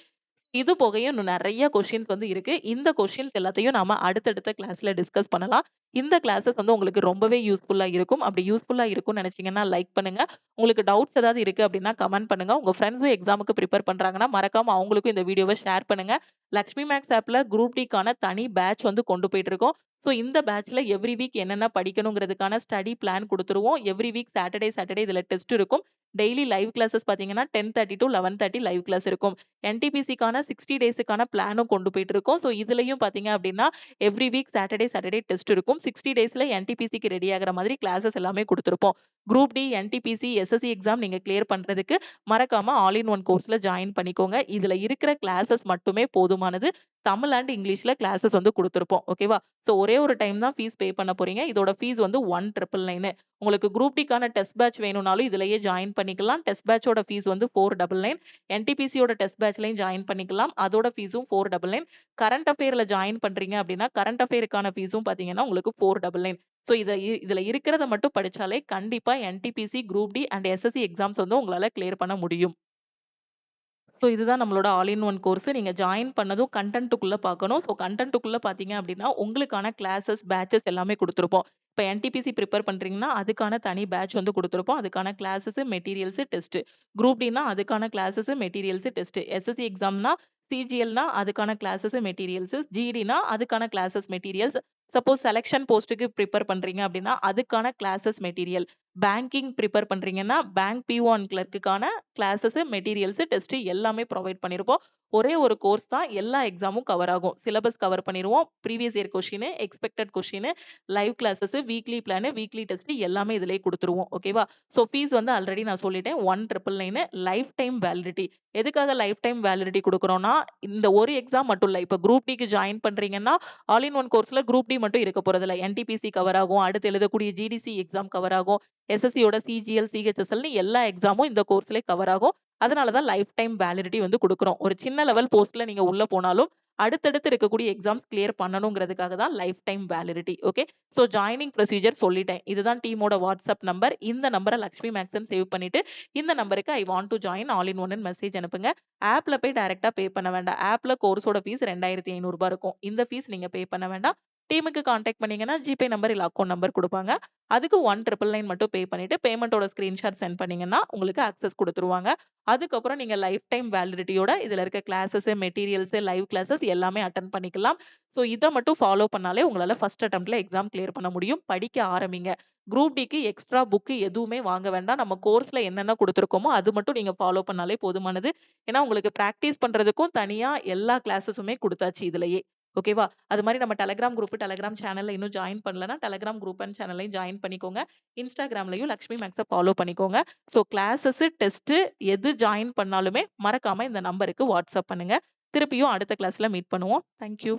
இது போகையும் இன்னும் நெறைய கொஸ்டின்ஸ் வந்து இருக்கு. இந்த கொஸ்டின்ஸ் எல்லாத்தையும் நாம அடுத்தடுத்த கிளாஸ்ல டிஸ்கஸ் பண்ணலாம். இந்த கிளாஸஸ் வந்து உங்களுக்கு ரொம்பவே யூஸ்ஃபுல்லா இருக்கும். அப்படி யூஸ்ஃபுல்லா இருக்கும்னு நினைச்சீங்கன்னா லைக் பண்ணுங்க. உங்களுக்கு டவுட்ஸ் ஏதாவது இருக்கு அப்படின்னா கமெண்ட் பண்ணுங்க. உங்க ஃப்ரெண்ட்ஸும் எக்ஸாமுக்கு ப்ரிப்பேர் பண்றாங்கன்னா மறக்காம அவங்களுக்கும் இந்த வீடியோவ ஷேர் பண்ணுங்க. லக்ஷ்மி மேக்ஸ் ஆப்ல குரூப் டிக்கான தனி பேட்ச் வந்து கொண்டு போயிட்டு இருக்கோம். ஸோ இந்த பேட்ச்ல எவ்ரி வீக் என்னென்ன படிக்கணுங்கிறதுக்கான ஸ்டடி பிளான் குடுத்துருவோம். எவ்ரி வீக் சாட்டர்டே இதுல டெஸ்ட் இருக்கும். டெய்லி லைவ் கிளாஸஸ் பார்த்தீங்கன்னா 10:30 to 11:30 லைவ் கிளாஸ் இருக்கும். என்டிபிசிக்கான 60 டேஸுக்கான பிளானும் கொண்டு போயிட்டு இருக்கோம். ஸோ இதுலயும் பார்த்தீங்க அப்படின்னா எவ்ரி வீக் சாட்டர்டே டெஸ்ட் இருக்கும். 60 டேஸ்ல என்டிபிசிக்கு ரெடி ஆகுற மாதிரி கிளாஸஸ் எல்லாமே குடுத்துருப்போம். Group D, NTPC, SSC exam நீங்க கிளியர் பண்றதுக்கு மறக்காம ஆல் இன் ஒன் கோர்ஸ்ல ஜாயின் பண்ணிக்கோங்க. இதுல இருக்கிற கிளாஸஸ் மட்டுமே போதுமானது. தமிழ் அண்ட் இங்கிலீஷ்ல கிளாஸஸ் வந்து குடுத்துருப்போம். ஓகேவா? ஸோ ஒரே ஒரு டைம் தான் ஃபீஸ் பே பண்ண போறீங்க. இதோட ஃபீஸ் வந்து 1999. உங்களுக்கு குரூப் டிக்கான டெஸ்ட் பேட்ச் வேணும்னாலும் இதுலயே ஜாயின் பண்ணிக்கலாம். டெஸ்ட் பேட்சோட ஃபீஸ் வந்து 499. என்டிபிசியோட டெஸ்ட் பேட்ச்லயும் ஜாயின் பண்ணிக்கலாம். அதோட ஃபீஸும் 499. கரண்ட் அஃபேர்ல ஜாயின் பண்றீங்க அப்படின்னா கரண்ட் அஃபேருக்கான ஃபீஸும் பார்த்தீங்கன்னா உங்களுக்கு 499. ஸோ இதுல இருக்கிறத மட்டும் படிச்சாலே கண்டிப்பா NTPC, group D and SSC exams வந்து உங்களால கிளியர் பண்ண முடியும். ஸோ இதுதான் நம்மளோட ஆல் இன் ஒன் கோர்ஸ். நீங்க ஜாயின் பண்ணதும் கன்டென்ட்டுக்குள்ள பார்க்கணும். ஸோ கன்டென்ட்டுக்குள்ள பார்த்தீங்க அப்படின்னா, உங்களுக்கான கிளாஸஸ், பேட்சஸ் எல்லாமே குடுத்துருப்போம். இப்ப என்டிபிசி ப்ரிப்பேர் பண்றீங்கன்னா, அதுக்கான தனி பேட்ச் வந்து குடுத்துருப்போம். அதுக்கான கிளாஸஸ், மெட்டீரியல்ஸ், டெஸ்ட். குரூப் டினா அதுக்கான கிளாஸஸ், மெட்டீரியல்ஸ், டெஸ்ட். எஸ்எஸ்சி எக்ஸாம்னா, சிஜிஎல்னா அதுக்கான கிளாஸஸ், மெட்டீரியல்ஸ். ஜிடினா அதுக்கான கிளாஸஸ், மெட்டீரியல்ஸ். சப்போஸ் செலக்ஷன் போஸ்ட்டுக்கு ப்ரிப்பேர் பண்றீங்க அப்படின்னா, அதுக்கான கிளாஸஸ், மெட்டீரியல். பேங்கிங் ப்ரிப்பேர் பண்றீங்கன்னா, பேங்க் பிஓ அண்ட் கிளர்க்குக்கான கிளாஸஸ், மெட்டீரியல்ஸ், டெஸ்ட் எல்லாமே ப்ரொவைட் பண்ணியிருப்போம். ஒரே ஒரு கோர்ஸ் தான் எல்லா எக்ஸாமும் கவர் ஆகும். சிலபஸ் கவர் பண்ணிருவோம். Previous year question, expected question, live classes, weekly plan, weekly test எல்லாமே இதிலேயே குடுத்துருவோம். ஓகேவா? ஸோ ஃபீஸ் வந்து ஆல்ரெடி நான் சொல்லிட்டேன். 1999 லைஃப் டைம் வேலிடிட்டி. எதுக்காக லைஃப் டைம் வேலிடிட்டி குடுக்குறோம்னா, இந்த ஒரு எக்ஸாம் மட்டும் இல்ல. இப்ப குரூப் டிக்கு ஜாயின் பண்றீங்கன்னா, ஆல் இன் ஒன் கோர்ஸ்ல குரூப் டி மட்டும் இருக்க போறதில்ல. என்டிபிசி கவர் ஆகும். அடுத்து எழுதக்கூடிய ஜிடிசி எக்ஸாம் கவர் ஆகும். எஸ்எஸ்சியோட சிஜிஎல், சிஹெச்எஸ்எல்னு எல்லா எக்ஸாமும் இந்த கோர்ஸ்லயே கவர் ஆகும். அதனால தான் லைஃப் டைம் வேலிடிட்டி வந்து குடுக்குறோம். ஒரு சின்ன லெவல் போஸ்ட்ல நீங்க உள்ள போனாலும், அடுத்தடுத்து இருக்கக்கூடிய எக்ஸாம்ஸ் கிளியர் பண்ணணுங்கிறதுக்காக தான் life time validity. Okay. So joining procedure சொல்லிட்டேன். இதுதான் டீமோட வாட்ஸ்அப் நம்பர். இந்த நம்பர லக்ஷ்மி மேக்ஸ்ன்னு சேவ் பண்ணிட்டு, இந்த நம்பருக்கு I want to join all in ஒன்னு மெசேஜ் அனுப்புங்க. ஆப்ல போய் டைரக்ட்டா பே பண்ண வேண்டாம். ஆப்ல கோர்ஸோட ஃபீஸ் ரூ. 2500 இருக்கும். இந்த ஃபீஸ் நீங்க பே பண்ண வேண்டாம். டீமுக்கு கான்டாக்ட் பண்ணீங்கன்னா, ஜிபே நம்பர் இல்ல அக்கவுண்ட் நம்பர் குடுப்பாங்க. அதுக்கு 1999 மட்டும் பே பண்ணிட்டு, பேமெண்டோட ஸ்கிரீன்ஷாட் சென்ட் பண்ணீங்கன்னா, உங்களுக்கு அக்சஸ் குடுத்துருவாங்க. அதுக்கப்புறம் நீங்க லைஃப் டைம் வேலிடிட்டியோட இதுல இருக்க கிளாஸஸ், மெட்டீரியல்ஸ், லைவ் கிளாஸஸ் எல்லாமே அட்டெண்ட் பண்ணிக்கலாம். ஸோ இத மட்டும் ஃபாலோ பண்ணாலே உங்களால ஃபர்ஸ்ட் அட்டெம்ப்ட்ல எக்ஸாம் கிளியர் பண்ண முடியும். படிக்க ஆரம்பிங்க. குரூப் டிக்கு எக்ஸ்ட்ரா புக் எதுவுமே வாங்க வேண்டாம். நம்ம கோர்ஸ்ல என்னென்ன குடுத்துருக்கோமோ, அது மட்டும் நீங்க ஃபாலோ பண்ணாலே போதுமானது. ஏன்னா, உங்களுக்கு பிராக்டிஸ் பண்றதுக்கும் தனியா எல்லா கிளாஸஸுமே குடுத்தாச்சு இதுலயே. ஓகேவா? அது மாரி நம்ம டெலகிராம் குரூப், டெலகிராம் சேனல்ல இன்னும் ஜாயின் பண்ணலன்னா, டெலகிராம் குரூப் அண்ட் சேனலையும் ஜாயின் பண்ணிக்கோங்க. இன்ஸ்டாகிராம்லயும் லக்ஷ்மி மேக்ஸ ஃபாலோ பண்ணிக்கோங்க. ஸோ கிளாஸஸ், டெஸ்ட் எது ஜாயின் பண்ணாலுமே மறக்காம இந்த நம்பருக்கு வாட்ஸ்அப் பண்ணுங்க. திருப்பியும் அடுத்த கிளாஸ்ல மீட் பண்ணுவோம். Thank you.